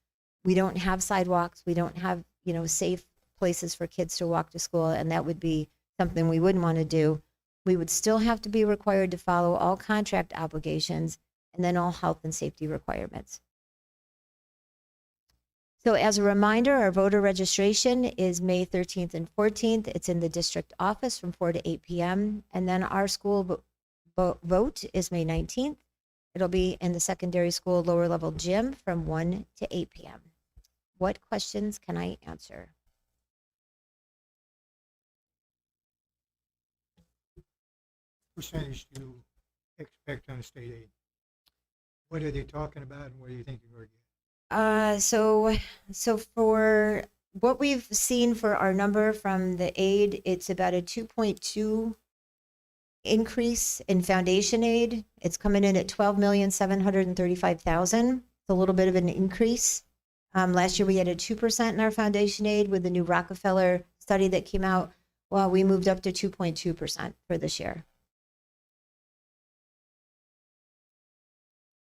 We don't have sidewalks. We don't have, safe places for kids to walk to school. And that would be something we wouldn't want to do. We would still have to be required to follow all contract obligations and then all health and safety requirements. So as a reminder, our voter registration is May 13th and 14th. It's in the district office from 4 to 8 p.m. And then our school vote is May 19th. It'll be in the secondary school lower level gym from 1 to 8 p.m. What questions can I answer? Percentage do you expect on state aid? What are they talking about and what do you think you're going to get? So for what we've seen for our number from the aid, it's about a 2.2 increase in foundation aid. It's coming in at 12,735,000. It's a little bit of an increase. Last year we had a 2% in our foundation aid with the new Rockefeller study that came out. Well, we moved up to 2.2% for this year.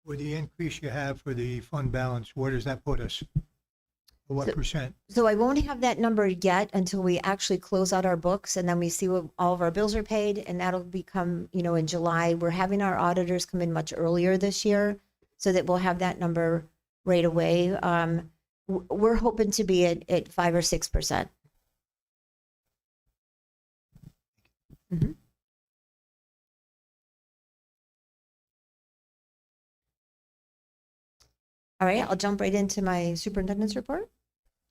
With the increase you have for the fund balance, where does that put us? What percent? So I won't have that number yet until we actually close out our books and then we see what all of our bills are paid, and that'll become, in July. We're having our auditors come in much earlier this year so that we'll have that number right away. We're hoping to be at 5 or 6%. Mm-hmm. All right, I'll jump right into my superintendent's report.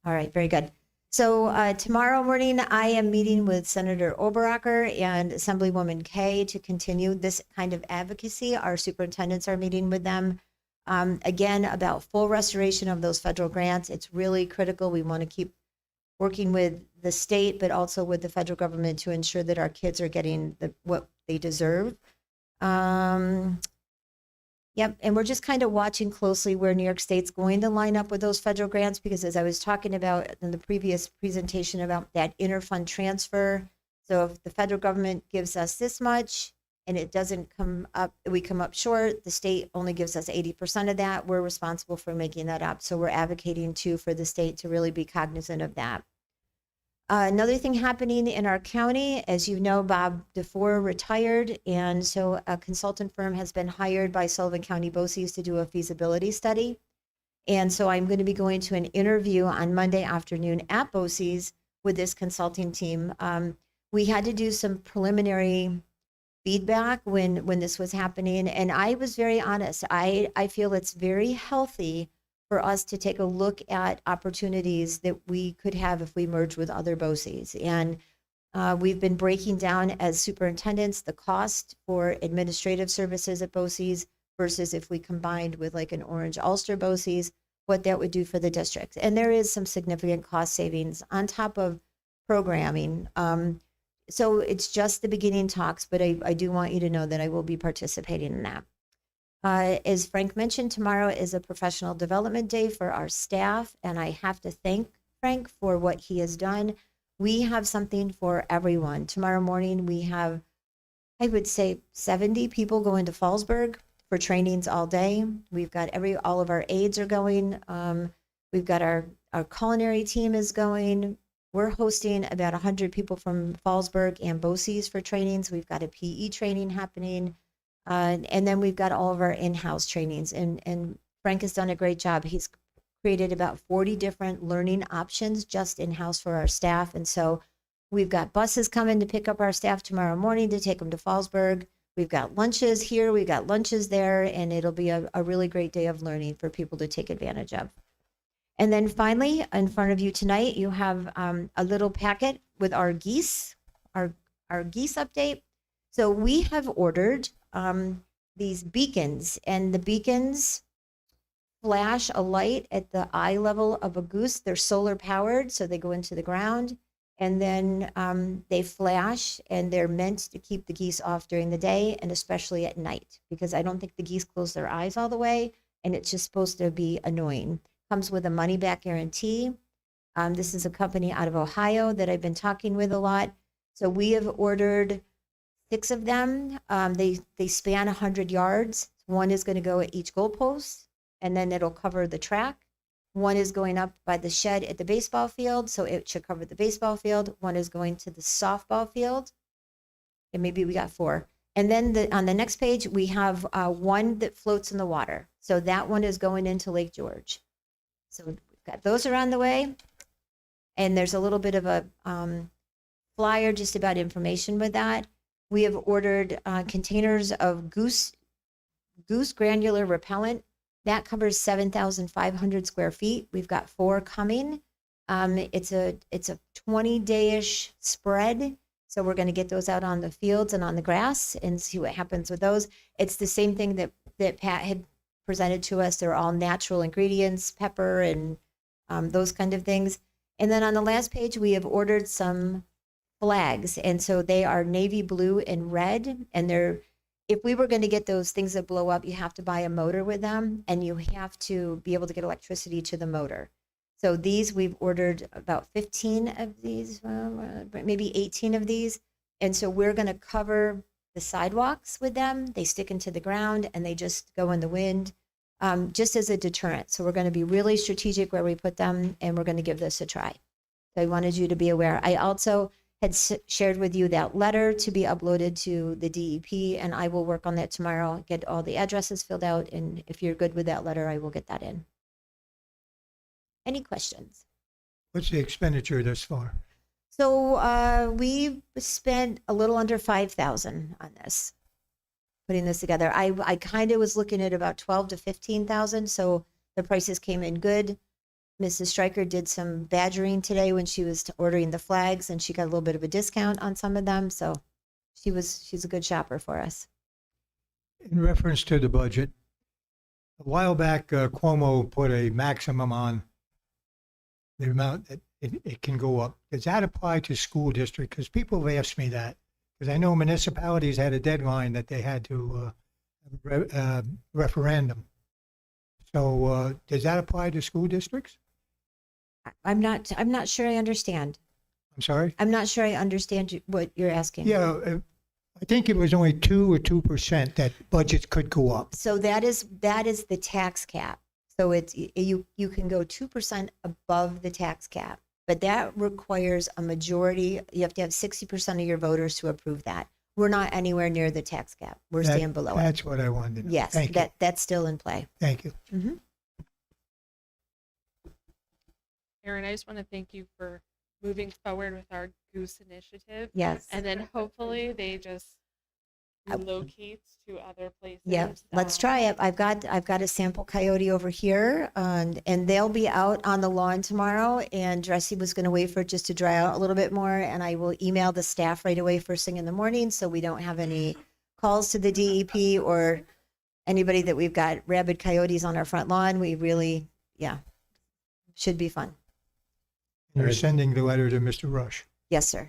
All right, very good. So tomorrow morning, I am meeting with Senator Oberacker and Assemblywoman Kay to continue this kind of advocacy. Our superintendents are meeting with them. Again, about full restoration of those federal grants. It's really critical. We want to keep working with the state, but also with the federal government to ensure that our kids are getting what they deserve. Yep, and we're just kind of watching closely where New York State's going to line up with those federal grants, because as I was talking about in the previous presentation about that interfund transfer, so if the federal government gives us this much and it doesn't come up, we come up short, the state only gives us 80% of that, we're responsible for making that up. So we're advocating too for the state to really be cognizant of that. Another thing happening in our county, as you know, Bob DeFore retired, and so a consultant firm has been hired by Sullivan County BOCES to do a feasibility study. And so I'm going to be going to an interview on Monday afternoon at BOCES with this consulting team. We had to do some preliminary feedback when this was happening, and I was very honest. I feel it's very healthy for us to take a look at opportunities that we could have if we merge with other BOCES. And we've been breaking down as superintendents the cost for administrative services at BOCES versus if we combined with like an Orange Ulster BOCES, what that would do for the district. And there is some significant cost savings on top of programming. So it's just the beginning talks, but I do want you to know that I will be participating in that. As Frank mentioned, tomorrow is a professional development day for our staff, and I have to thank Frank for what he has done. We have something for everyone. Tomorrow morning, we have, I would say, 70 people going to Fallsburg for trainings all day. We've got all of our aides are going. We've got our culinary team is going. We're hosting about 100 people from Fallsburg and BOCES for trainings. We've got a PE training happening. And then we've got all of our in-house trainings. And Frank has done a great job. He's created about 40 different learning options just in-house for our staff. And so we've got buses coming to pick up our staff tomorrow morning to take them to Fallsburg. We've got lunches here, we've got lunches there, and it'll be a really great day of learning for people to take advantage of. And then finally, in front of you tonight, you have a little packet with our geese, our geese update. So we have ordered these beacons, and the beacons flash a light at the eye level of a goose. They're solar powered, so they go into the ground, and then they flash, and they're meant to keep the geese off during the day and especially at night, because I don't think the geese close their eyes all the way, and it's just supposed to be annoying. Comes with a money back guarantee. This is a company out of Ohio that I've been talking with a lot. So we have ordered 6 of them. They span 100 yards. One is going to go at each goalpost, and then it'll cover the track. One is going up by the shed at the baseball field, so it should cover the baseball field. One is going to the softball field, and maybe we got 4. And then on the next page, we have one that floats in the water. So that one is going into Lake George. So we've got those are on the way. And there's a little bit of a flyer just about information with that. We have ordered containers of goose granular repellent. That covers 7,500 square feet. We've got 4 coming. It's a 20-day-ish spread. So we're going to get those out on the fields and on the grass and see what happens with those. It's the same thing that Pat had presented to us. They're all natural ingredients, pepper and those kind of things. And then on the last page, we have ordered some flags. And so they are navy blue and red. And if we were going to get those things that blow up, you have to buy a motor with them, and you have to be able to get electricity to the motor. So these, we've ordered about 15 of these, maybe 18 of these. And so we're going to cover the sidewalks with them. They stick into the ground and they just go in the wind, just as a deterrent. So we're going to be really strategic where we put them, and we're going to give this a try. So I wanted you to be aware. I also had shared with you that letter to be uploaded to the DEP, and I will work on that tomorrow, get all the addresses filled out, and if you're good with that letter, I will get that in. Any questions? What's the expenditure thus far? So we spent a little under 5,000 on this, putting this together. I kind of was looking at about 12 to 15,000, so the prices came in good. Mrs. Stryker did some badgering today when she was ordering the flags, and she got a little bit of a discount on some of them. So she's a good shopper for us. In reference to the budget, a while back, Cuomo put a maximum on the amount that it can go up. Does that apply to school district? Because people have asked me that. Because I know municipalities had a deadline that they had to referendum. So does that apply to school districts? I'm not sure I understand. I'm sorry? I'm not sure I understand what you're asking. Yeah, I think it was only 2 or 2% that budgets could go up. So that is the tax cap. So it's you can go 2% above the tax cap, but that requires a majority. You have to have 60% of your voters to approve that. We're not anywhere near the tax cap. We're staying below it. That's what I wanted to know. Yes, Thank you. that's still in play. Thank you. Mm-hmm. Erin, I just want to thank you for moving forward with our Goose initiative. Yes. And then hopefully they just relocate to other places. Yep, let's try it. I've got a sample coyote over here, and they'll be out on the lawn tomorrow. And Dressy was going to wait for it just to dry out a little bit more, and I will email the staff right away first thing in the morning, so we don't have any calls to the DEP or anybody that we've got rabid coyotes on our front lawn. We really, should be fun. You're sending the letter to Mr. Rush. Yes, sir.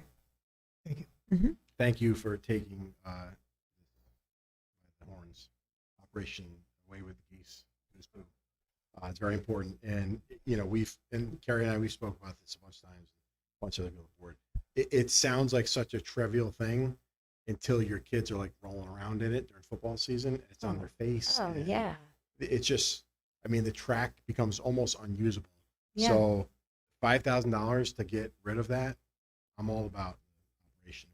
Thank you. Mm-hmm. Thank you for taking the horns operation away with the geese. It's very important, and Carrie and I, we've spoken about this a bunch of times. A bunch of other people on the board. It sounds like such a trivial thing, until your kids are like rolling around in it during football season. It's on their face. Oh, and yeah. It's just, I mean, the track becomes almost unusable. Yeah. So $5,000 to get rid of that, I'm all about operation.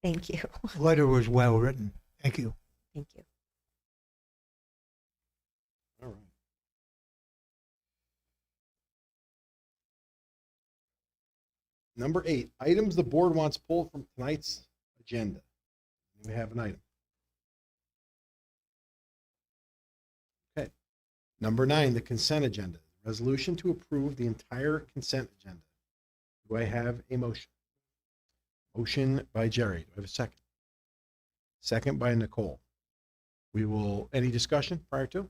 Thank you. The letter was well written. Thank you. Thank you. All right. Number 8, items the board wants pulled from tonight's agenda. We have an item. Okay. Number 9, the consent agenda. Resolution to approve the entire consent agenda. Do I have a motion? Motion by Jerry. Do I have a second? Second by Nicole. Any discussion prior to?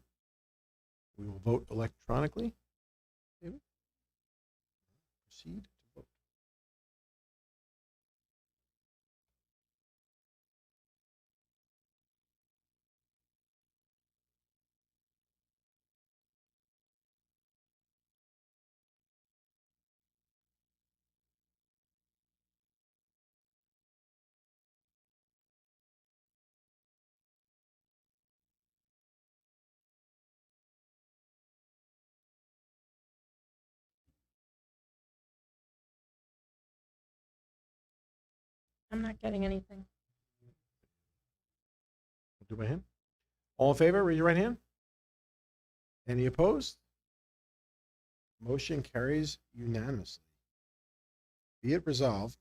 We will vote electronically. David? Proceed to vote. I'm not getting anything. I'll do my hand. All in favor, raise your right hand. Any opposed? Motion carries unanimously. Be it resolved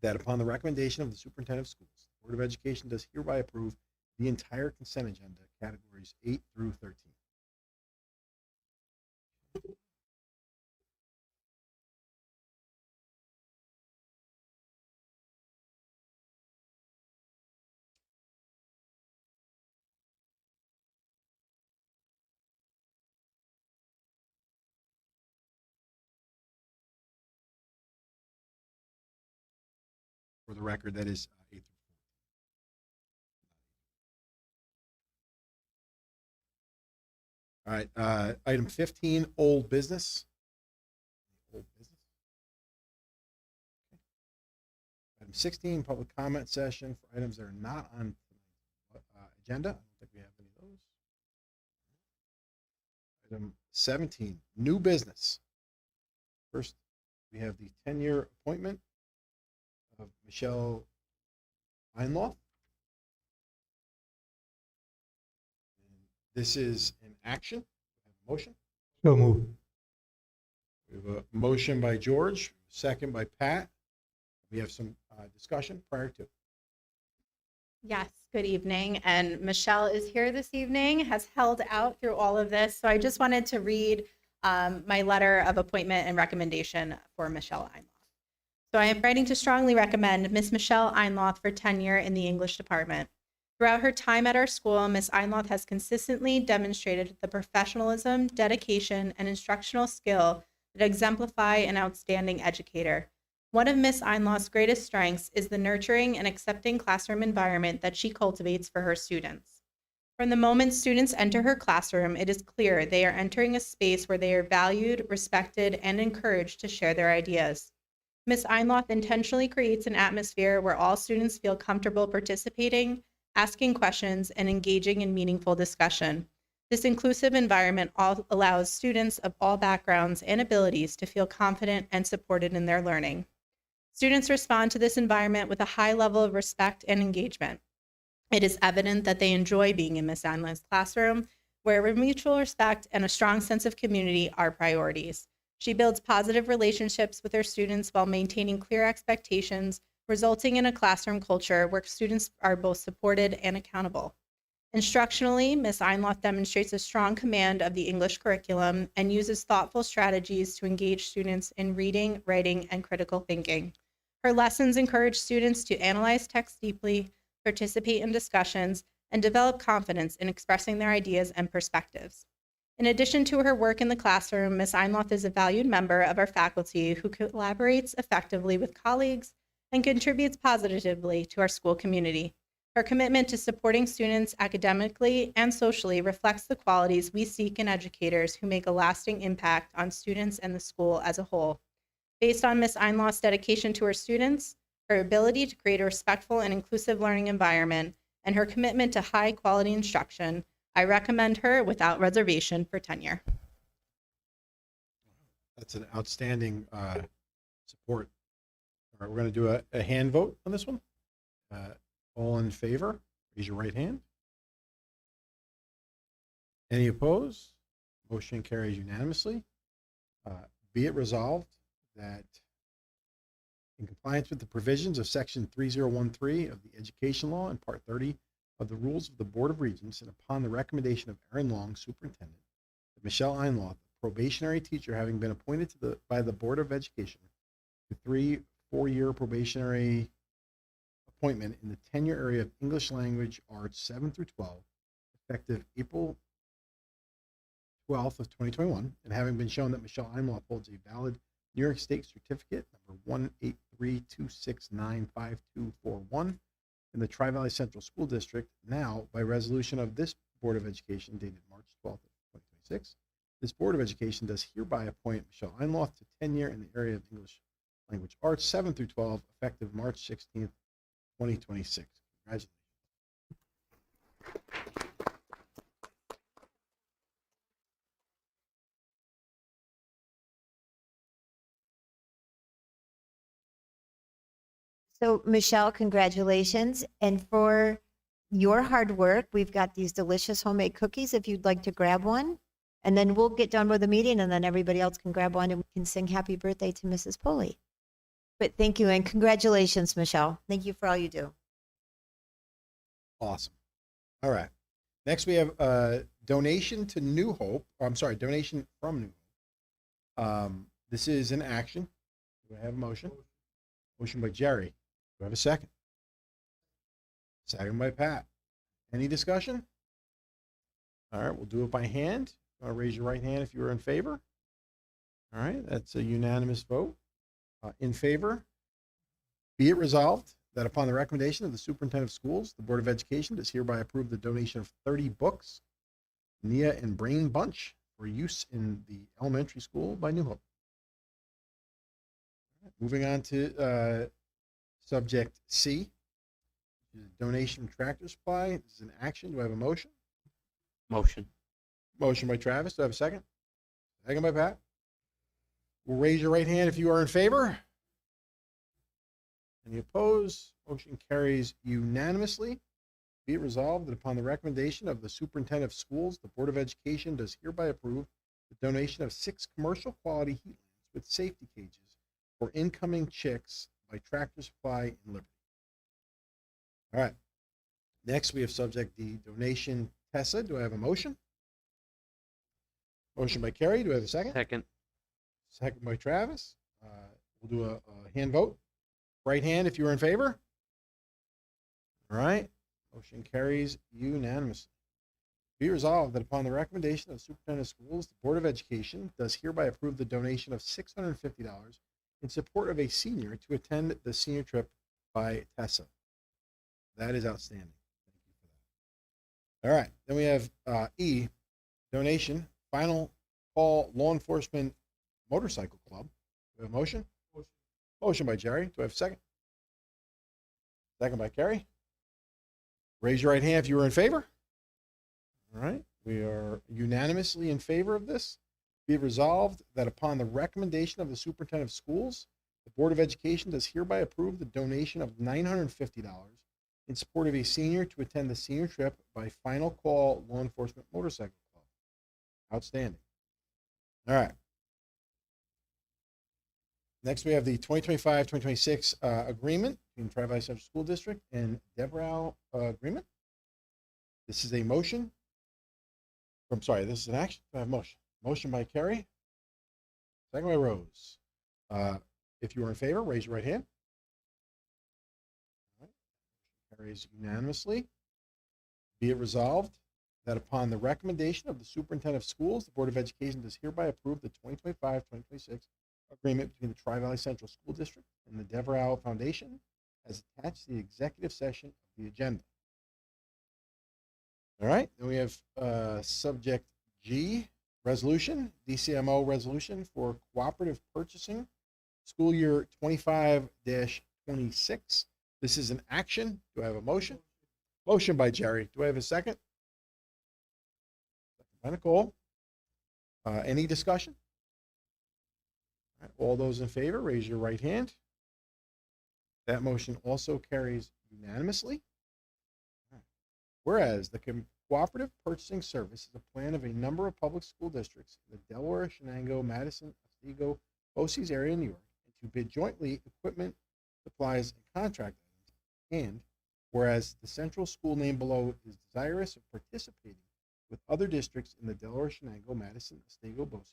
that upon the recommendation of the superintendent of schools, the Board of Education does hereby approve the entire consent agenda, categories 8 through 13. For the record, that is 8 through 14. All right, item 15, old business. Old business. Okay. Item 16, public comment session for items that are not on agenda. I don't think we have any of those. Item 17, new business. First, we have the 10-year appointment of Michelle Einloth. This is an action. We have a motion. So moved. We have a motion by George, second by Pat. We have some discussion prior to. Yes, good evening. And Michelle is here this evening, has held out through all of this. So I just wanted to read my letter of appointment and recommendation for Michelle Einloth. So I am writing to strongly recommend Miss Michelle Einloth for tenure in the English department. Throughout her time at our school, Miss Einloth has consistently demonstrated the professionalism, dedication, and instructional skill that exemplify an outstanding educator. One of Miss Einloth's greatest strengths is the nurturing and accepting classroom environment that she cultivates for her students. From the moment students enter her classroom, it is clear they are entering a space where they are valued, respected, and encouraged to share their ideas. Miss Einloth intentionally creates an atmosphere where all students feel comfortable participating, asking questions, and engaging in meaningful discussion. This inclusive environment allows students of all backgrounds and abilities to feel confident and supported in their learning. Students respond to this environment with a high level of respect and engagement. It is evident that they enjoy being in Miss Einloth's classroom, where mutual respect and a strong sense of community are priorities. She builds positive relationships with her students while maintaining clear expectations, resulting in a classroom culture where students are both supported and accountable. Instructionally, Ms. Einloth demonstrates a strong command of the English curriculum and uses thoughtful strategies to engage students in reading, writing, and critical thinking. Her lessons encourage students to analyze text deeply, participate in discussions, and develop confidence in expressing their ideas and perspectives. In addition to her work in the classroom, Ms. Einloth is a valued member of our faculty who collaborates effectively with colleagues and contributes positively to our school community. Her commitment to supporting students academically and socially reflects the qualities we seek in educators who make a lasting impact on students and the school as a whole. Based on Ms. Einloth's dedication to her students, her ability to create a respectful and inclusive learning environment, and her commitment to high-quality instruction, I recommend her without reservation for tenure. That's an outstanding support. All right, we're going to do a hand vote on this one. All in favor, raise your right hand. Any opposed? Motion carries unanimously. Be it resolved that in compliance with the provisions of Section 3013 of the Education Law and Part 30 of the Rules of the Board of Regents, and upon the recommendation of Aaron Long, Superintendent, that Michelle Einloth, probationary teacher, having been appointed by the Board of Education to 3 4-year probationary appointment in the tenure area of English Language Arts 7 through 12, effective April 12th of 2021, and having been shown that Michelle Einloth holds a valid New York State certificate number 18326952241 in the Tri-Valley Central School District, now by resolution of this Board of Education dated March 12th of 2026, this Board of Education does hereby appoint Michelle Einloth to tenure in the area of English Language Arts 7 through 12, effective March 16th, 2026. Congratulations. So, Michelle, congratulations. And for your hard work, we've got these delicious homemade cookies if you'd like to grab one. And then we'll get done with the meeting, and then everybody else can grab one and we can sing happy birthday to Mrs. Poley. But thank you and congratulations, Michelle. Thank you for all you do. Awesome. All right. Next, we have a donation to New Hope. Donation from New Hope. This is an action. Do I have a motion? Motion by Jerry. Do I have a second? Second by Pat. Any discussion? All right, we'll do it by hand. Raise your right hand if you are in favor. All right, that's a unanimous vote. In favor, be it resolved that upon the recommendation of the Superintendent of Schools, the Board of Education does hereby approve the donation of 30 books, Nia and Brain Bunch, for use in the elementary school by New Hope. Moving on to subject C, donation from Tractor Supply. This is an action. Do I have a motion? Motion. Motion by Travis. Do I have a second? Second by Pat. We'll raise your right hand if you are in favor. Any opposed? Motion carries unanimously. Be it resolved that upon the recommendation of the Superintendent of Schools, the Board of Education does hereby approve the donation of 6 commercial quality heat lamps with safety cages for incoming chicks by Tractor Supply in Liberty. All right. Next, we have subject D, donation Tessa. Do I have a motion? Motion by Kerry. Do I have a second? Second. Second by Travis. We'll do a hand vote. Right hand if you are in favor. All right. Motion carries unanimously. Be resolved that upon the recommendation of the Superintendent of Schools, the Board of Education does hereby approve the donation of $650 in support of a senior to attend the senior trip by Tessa. That is outstanding. Thank you for that. All right. Then we have E, donation, Final Call Law Enforcement Motorcycle Club. Do we have a motion? Motion by Jerry. Do I have a second? Second by Kerry. Raise your right hand if you are in favor. All right. We are unanimously in favor of this. Be it resolved that upon the recommendation of the Superintendent of Schools, the Board of Education does hereby approve the donation of $950 in support of a senior to attend the senior trip by Final Call Law Enforcement Motorcycle Club. Outstanding. All right. Next, we have the 2025-2026 agreement between Tri-Valley Central School District and Devereux agreement. This is a motion. This is an action. I have a motion. Motion by Kerry. Second by Rose. If you are in favor, raise your right hand. All right. Carries unanimously. Be it resolved that upon the recommendation of the Superintendent of Schools, the Board of Education does hereby approve the 2025-2026 agreement between the Tri-Valley Central School District and the Devereux Foundation as attached to the executive session of the agenda. All right, then we have subject G, resolution, DCMO resolution for cooperative purchasing school year 25-26. This is an action. Do I have a motion? Motion by Jerry. Do I have a second? Second by Nicole. Any discussion? All right, all those in favor, raise your right hand. That motion also carries unanimously. All right. Whereas the Cooperative Purchasing Service is a plan of a number of public school districts in the Delaware, Shenango, Madison, Otsego, BOCES area in New York, and to bid jointly equipment, supplies, and contract items. And whereas the central school name below is desirous of participating with other districts in the Delaware, Shenango, Madison, Otsego, BOCES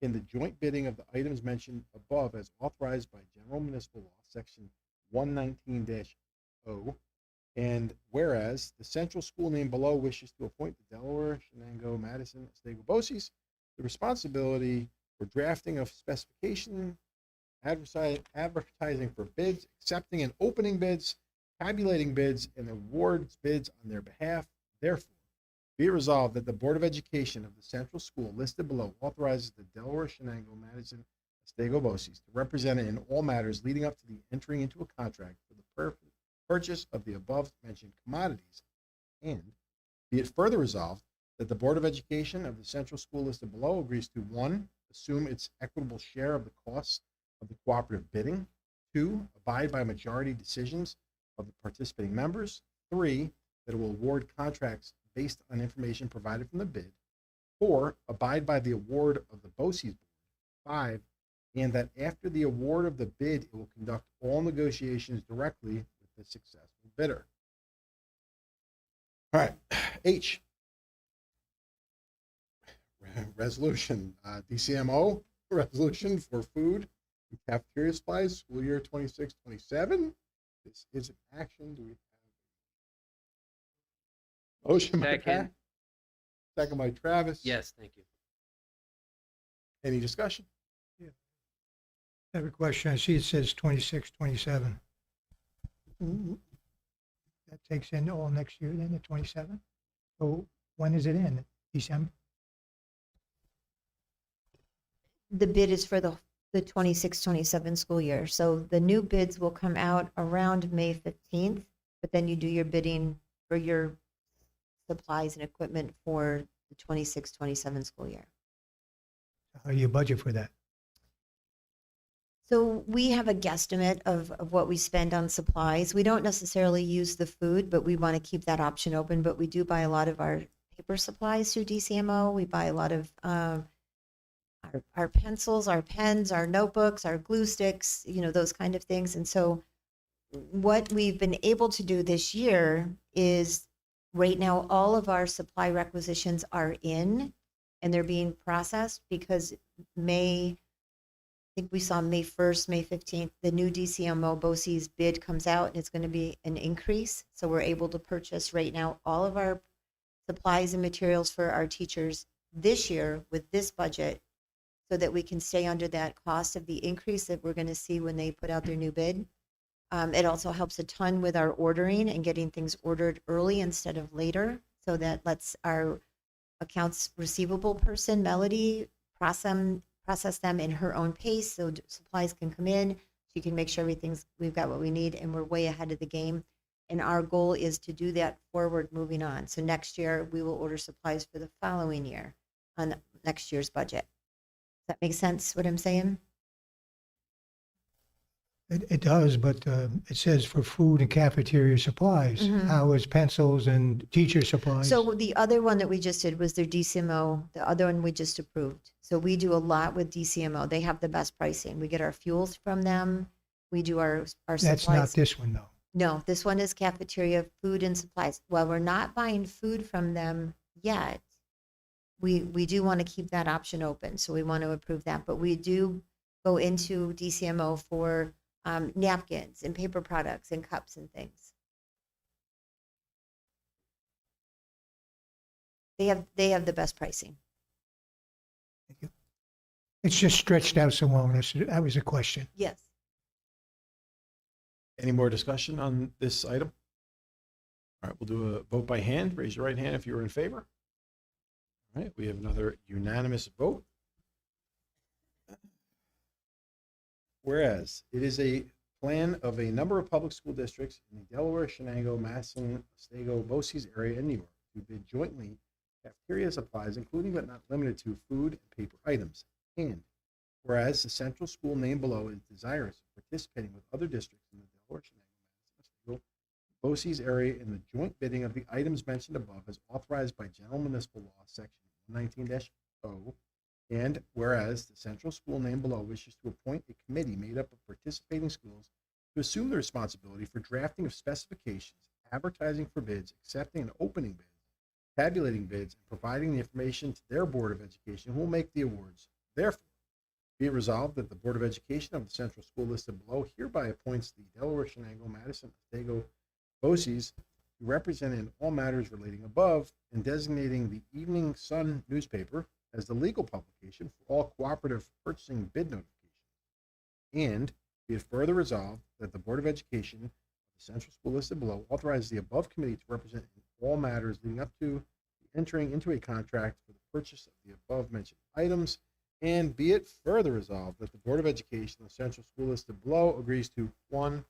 in the joint bidding of the items mentioned above as authorized by General Municipal Law, Section 119-0. And whereas the central school name below wishes to appoint the Delaware, Shenango, Madison, Otsego, BOCES the responsibility for drafting of specification, advertising for bids, accepting and opening bids, tabulating bids, and awards bids on their behalf. Therefore, be it resolved that the Board of Education of the central school listed below authorizes the Delaware, Shenango, Madison, Otsego, BOCES to represent it in all matters leading up to the entering into a contract for the purchase of the above mentioned commodities. And be it further resolved that the Board of Education of the central school listed below agrees to 1, assume its equitable share of the costs of the cooperative bidding, 2, abide by majority decisions of the participating members, 3, that it will award contracts based on information provided from the bid, 4, abide by the award of the BOCES board, 5, and that after the award of the bid, it will conduct all negotiations directly with the successful bidder. All right, H. Resolution, DCMO, resolution for food and cafeteria supplies, school year 26-27. This is an action. Do we have motion by Pat? Second. Second by Travis. Yes, thank you. Any discussion? I have a question. I see it says 26, 27. That takes in all next year, then, the 27? So when is it in? December? The bid is for the 26-27 school year. So the new bids will come out around May 15th, but then you do your bidding for your supplies and equipment for the 26-27 school year. How do you budget for that? So we have a guesstimate of what we spend on supplies. We don't necessarily use the food, but we want to keep that option open. But we do buy a lot of our paper supplies through DCMO. We buy a lot of our pencils, our pens, our notebooks, our glue sticks, those kind of things. And so what we've been able to do this year is right now all of our supply requisitions are in and they're being processed because I think we saw May 1st, May 15th, the new DCMO BOCES bid comes out and it's going to be an increase. So we're able to purchase right now all of our supplies and materials for our teachers this year with this budget so that we can stay under that cost of the increase that we're going to see when they put out their new bid. It also helps a ton with our ordering and getting things ordered early instead of later. So that lets our accounts receivable person, Melody, process them in her own pace so supplies can come in. She can make sure we've got what we need and we're way ahead of the game. And our goal is to do that forward moving on. So next year we will order supplies for the following year on next year's budget. Does that make sense what I'm saying? It does, but it says for food and cafeteria supplies. Mhm. How is pencils and teacher supplies? So the other one that we just did was their DCMO. The other one we just approved. So we do a lot with DCMO. They have the best pricing. We get our fuels from them. We do our supplies. That's not this one, though. No, this one is cafeteria food and supplies. Well, we're not buying food from them yet. We do want to keep that option open. So we want to approve that. But we do go into DCMO for napkins and paper products and cups and things. They have the best pricing. It's just stretched out so long. That was a question. Yes. Any more discussion on this item? All right, we'll do a vote by hand. Raise your right hand if you're in favor. All right, we have another unanimous vote. whereas it is a plan of a number of public school districts in the Delaware, Shenango, Madison, Otsego, BOCES area, and New York to bid jointly cafeteria supplies, including but not limited to food and paper items. And whereas the central school named below is desirous of participating with other districts in the Delaware, Shenango, Madison, Otsego, BOCES area in the joint bidding of the items mentioned above as authorized by General Municipal Law, Section 119-0. And whereas the central school named below wishes to appoint a committee made up of participating schools to assume the responsibility for drafting of specifications, advertising for bids, accepting and opening bids, tabulating bids, and providing the information to their Board of Education who will make the awards. Therefore, be it resolved that the Board of Education of the central school listed below hereby appoints the Delaware, Shenango, Madison, Otsego, BOCES to represent in all matters relating above and designating the Evening Sun newspaper as the legal publication for all cooperative purchasing bid notifications. And be it further resolved that the Board of Education of the central school listed below authorizes the above committee to represent in all matters leading up to entering into a contract for the purchase of the above mentioned items. And be it further resolved that the Board of Education of the central school listed below agrees to 1,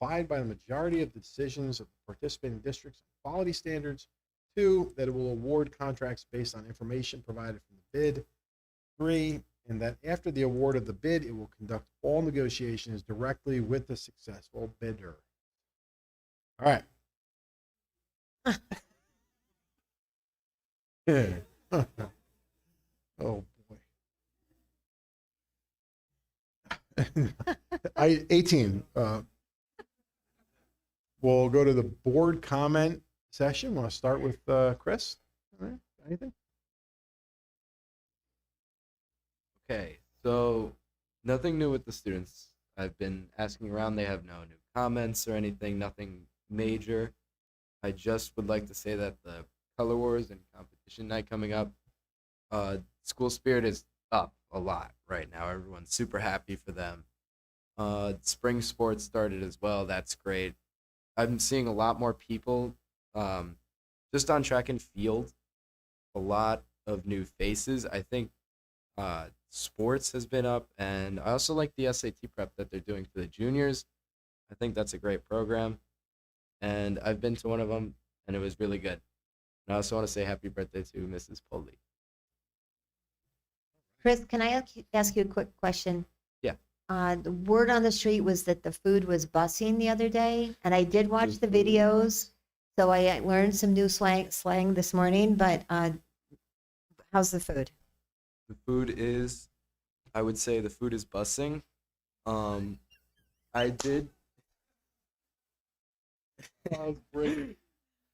abide by the majority of the decisions of the participating districts on quality standards. 2, that it will award contracts based on information provided from the bid. 3, and that after the award of the bid, it will conduct all negotiations directly with the successful bidder. All right. Oh, boy. 18. We'll go to the board comment session. Want to start with Chris? All right. Anything? Okay, so nothing new with the students. I've been asking around. They have no new comments or anything, nothing major. I just would like to say that the Color Wars and competition night coming up, school spirit is up a lot right now. Everyone's super happy for them. Spring sports started as well. That's great. I'm seeing a lot more people just on track and field. A lot of new faces. I think sports has been up, and I also like the SAT prep that they're doing for the juniors. I think that's a great program, and I've been to one of them, and it was really good. And I also want to say happy birthday to Mrs. Polly. Chris, can I ask you a quick question? Yeah. The word on the street was that the food was bussing the other day, and I did watch the videos, so I learned some new slang this morning, but how's the food? The food is, I would say the food is bussing. I did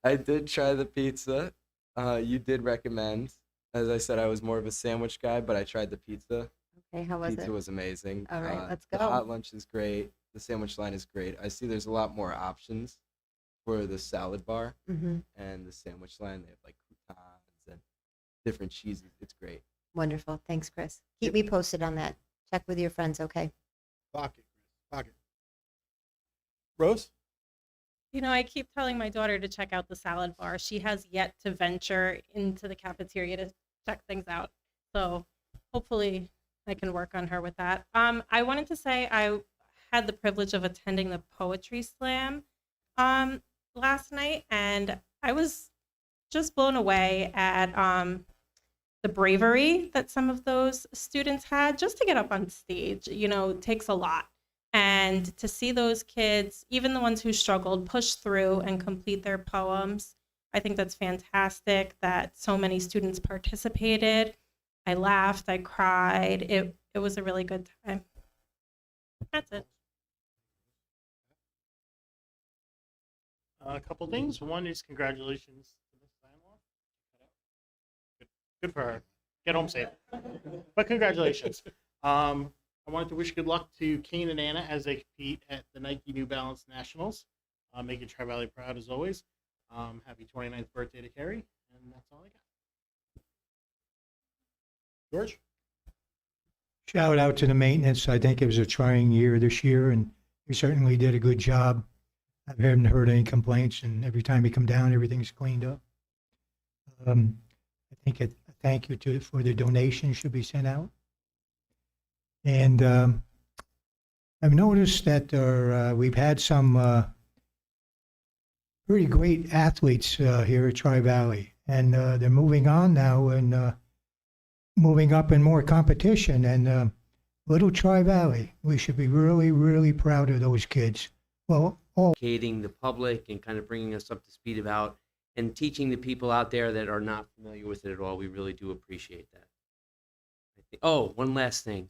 I did try the pizza. You did recommend. As I said, I was more of a sandwich guy, but I tried the pizza. Okay, how was Pizza it? was amazing. All right, let's The go. hot lunch is great. The sandwich line is great. I see there's a lot more options for the salad bar Mhm. and the sandwich line. They have like croutons and different cheeses. It's great. Wonderful. Thanks, Chris. Keep me posted on that. Check with your friends, okay? Pocket, Chris. Pocket. Rose? You know, I keep telling my daughter to check out the salad bar. She has yet to venture into the cafeteria to check things out. So hopefully I can work on her with that. I wanted to say I had the privilege of attending the poetry slam last night, and I was just blown away at the bravery that some of those students had just to get up on stage. You know, takes a lot. And to see those kids, even the ones who struggled, push through and complete their poems, I think that's fantastic that so many students participated. I laughed, I cried. It was a really good time. That's it. A couple things. One is congratulations to Miss Steinwell. Good for her. Get home safe. But congratulations. I wanted to wish good luck to Kane and Anna as they compete at the Nike New Balance Nationals. Making Tri Valley proud as always. Happy 29th birthday to Carrie, and that's all I got. George? Shout out to the maintenance. I think it was a trying year this year, and you certainly did a good job. I haven't heard any complaints, and every time you come down, everything's cleaned up. I think a thank you for the donation should be sent out. And I've noticed that we've had some pretty great athletes here at Tri Valley, and they're moving on now and moving up in more competition. And little Tri Valley, we should be really, really proud of those kids. Well, all Educating the public and kind of bringing us up to speed about and teaching the people out there that are not familiar with it at all. We really do appreciate that. Oh, one last thing.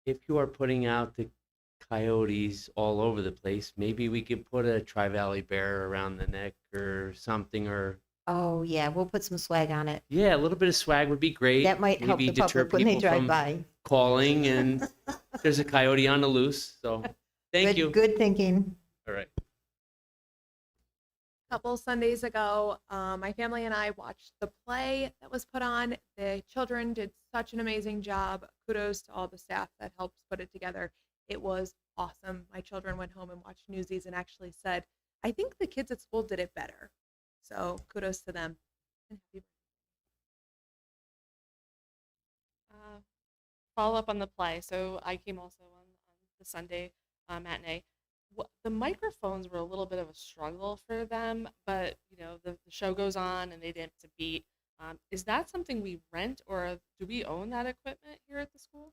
If you are putting out the coyotes all over the place, maybe we could put a Tri-Valley bear around the neck or something, or Oh, yeah, we'll put some swag on it. yeah, a little bit of swag would be great. That might help Maybe the deter public when they people drive from by. calling and there's a coyote on the loose. So thank you. Good thinking. All right. Couple Sundays ago, my family and I watched the play that was put on. The children did such an amazing job. Kudos to all the staff that helped put it together. It was awesome. My children went home and watched Newsies and actually said, I think the kids at school did it better. So kudos to them. And happy Follow up on the play. So I came also on the Sunday matinee. The microphones were a little bit of a struggle for them, but the show goes on and they didn't miss a beat. Is that something we rent, or do we own that equipment here at the school?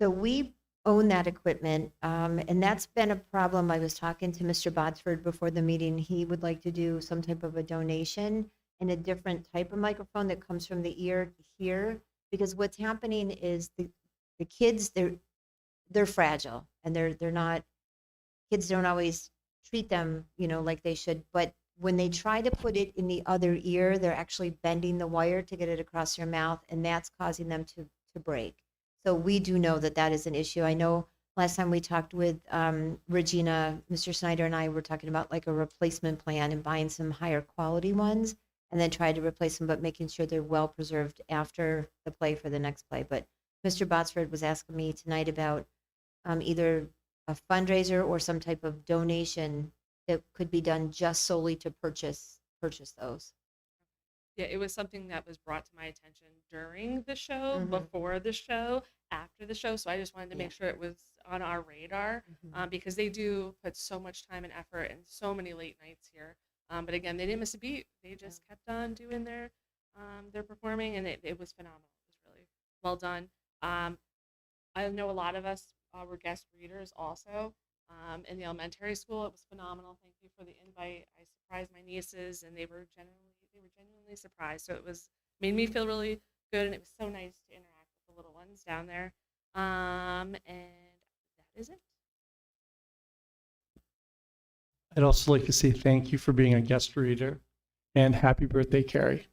So we own that equipment, and that's been a problem. I was talking to Mr. Botsford before the meeting. He would like to do some type of a donation and a different type of microphone that comes from the ear to here, because what's happening is the kids, they're fragile, and they're not, kids don't always treat them, like they should. But when they try to put it in the other ear, they're actually bending the wire to get it across your mouth, and that's causing them to break. So we do know that that is an issue. I know last time we talked with Regina, Mr. Snyder and I were talking about like a replacement plan and buying some higher quality ones and then try to replace them, but making sure they're well preserved after the play for the next play. But Mr. Botsford was asking me tonight about either a fundraiser or some type of donation that could be done just solely to purchase those. Yeah, it was something that was brought to my attention during the show, Mhm. before the show, after the show. So I just wanted to make sure it was on our radar, because they do put so much time and effort and so many late nights here. But again, they didn't miss a beat. They just kept on doing their performing, and it was phenomenal. It was really well done. I know a lot of us were guest readers also in the elementary school. It was phenomenal. Thank you for the invite. I surprised my nieces, and they were genuinely surprised. So made me feel really good, and it was so nice to interact with the little ones down there. And that is it. I'd also like to say thank you for being a guest reader, and happy birthday, Carrie.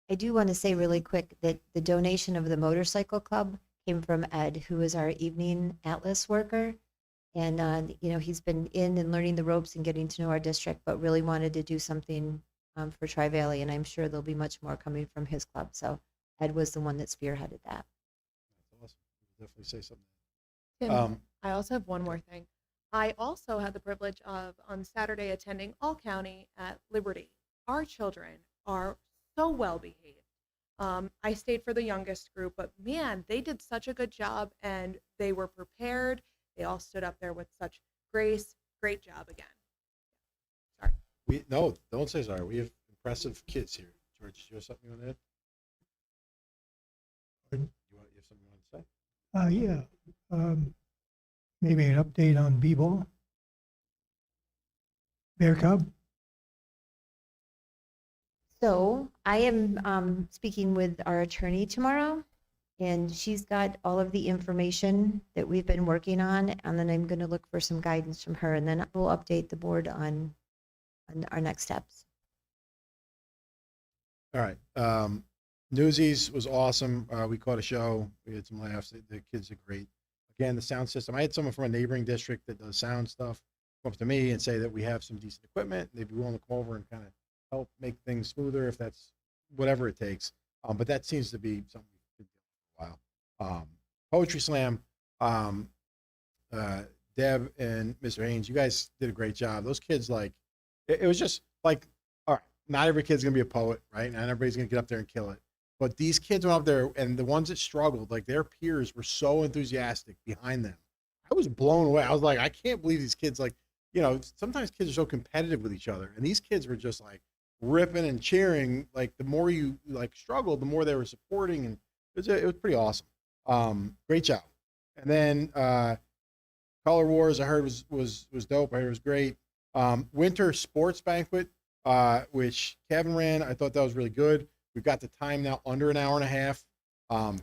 I do want to say really quick that the donation of the motorcycle club came from Ed, who is our evening Atlas worker. And, he's been in and learning the ropes and getting to know our district, but really wanted to do something for Tri-Valley. And I'm sure there'll be much more coming from his club. So Ed was the one that spearheaded that. That's awesome. Definitely say something. Tim, I also have one more thing. I also had the privilege of, on Saturday, attending All County at Liberty. Our children are so well behaved. I stayed for the youngest group, but man, they did such a good job, and they were prepared. They all stood up there with such grace. Great job again. No, don't say sorry. We have impressive kids here. George, do you have something you want to add? You have something you want to say? Yeah. Maybe an update on B-ball. Bear Cub. So I am speaking with our attorney tomorrow, and she's got all of the information that we've been working on, and then I'm going to look for some guidance from her, and then we'll update the board on our next steps. All right. Newsies was awesome. We caught a show. We had some laughs. The kids are great. Again, the sound system. I had someone from a neighboring district that does sound stuff come up to me and say that we have some decent equipment. They'd be willing to come over and kind of help make things smoother if that's whatever it takes. But that seems to be something we've been doing for a while. Poetry Slam. Deb and Mr. Haynes, you guys did a great job. Those kids, like, it was just like, all right, not every kid's gonna be a poet, right? Not everybody's gonna get up there and kill it. But these kids went up there, and the ones that struggled, like their peers were so enthusiastic behind them. I was blown away. I was like, I can't believe these kids, like, you know, sometimes kids are so competitive with each other, and these kids were just like ripping and cheering. Like the more you like struggled, the more they were supporting, and it was pretty awesome. Great job. And then Color Wars, I heard was dope. I heard it was great. Winter Sports Banquet, which Kevin ran, I thought that was really good. We've got the time now under an hour and a half.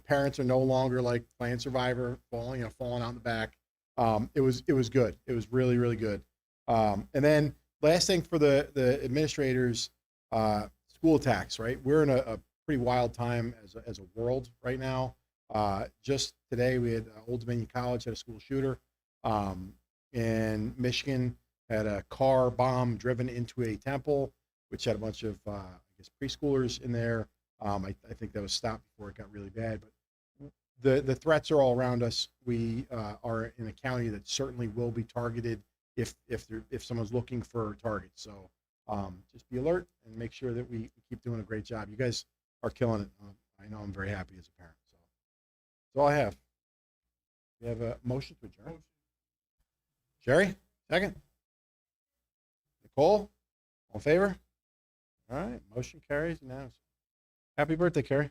Parents are no longer like playing Survivor, falling out in the back. It was good. It was really, really good. And then last thing for the administrators, school attacks, right? We're in a pretty wild time as a world right now. Just today, we had Old Dominion College had a school shooter. In Michigan, had a car bomb driven into a temple, which had a bunch of, I guess, preschoolers in there. I think that was stopped before it got really bad. But the threats are all around us. We are in a county that certainly will be targeted if someone's looking for targets. So just be alert and make sure that we keep doing a great job. You guys are killing it. I know I'm very happy as a parent. So that's all I have. We have a motion to adjourn. Jerry, second. Nicole, all in favor? All right, motion carries unanimously. Happy birthday, Carrie.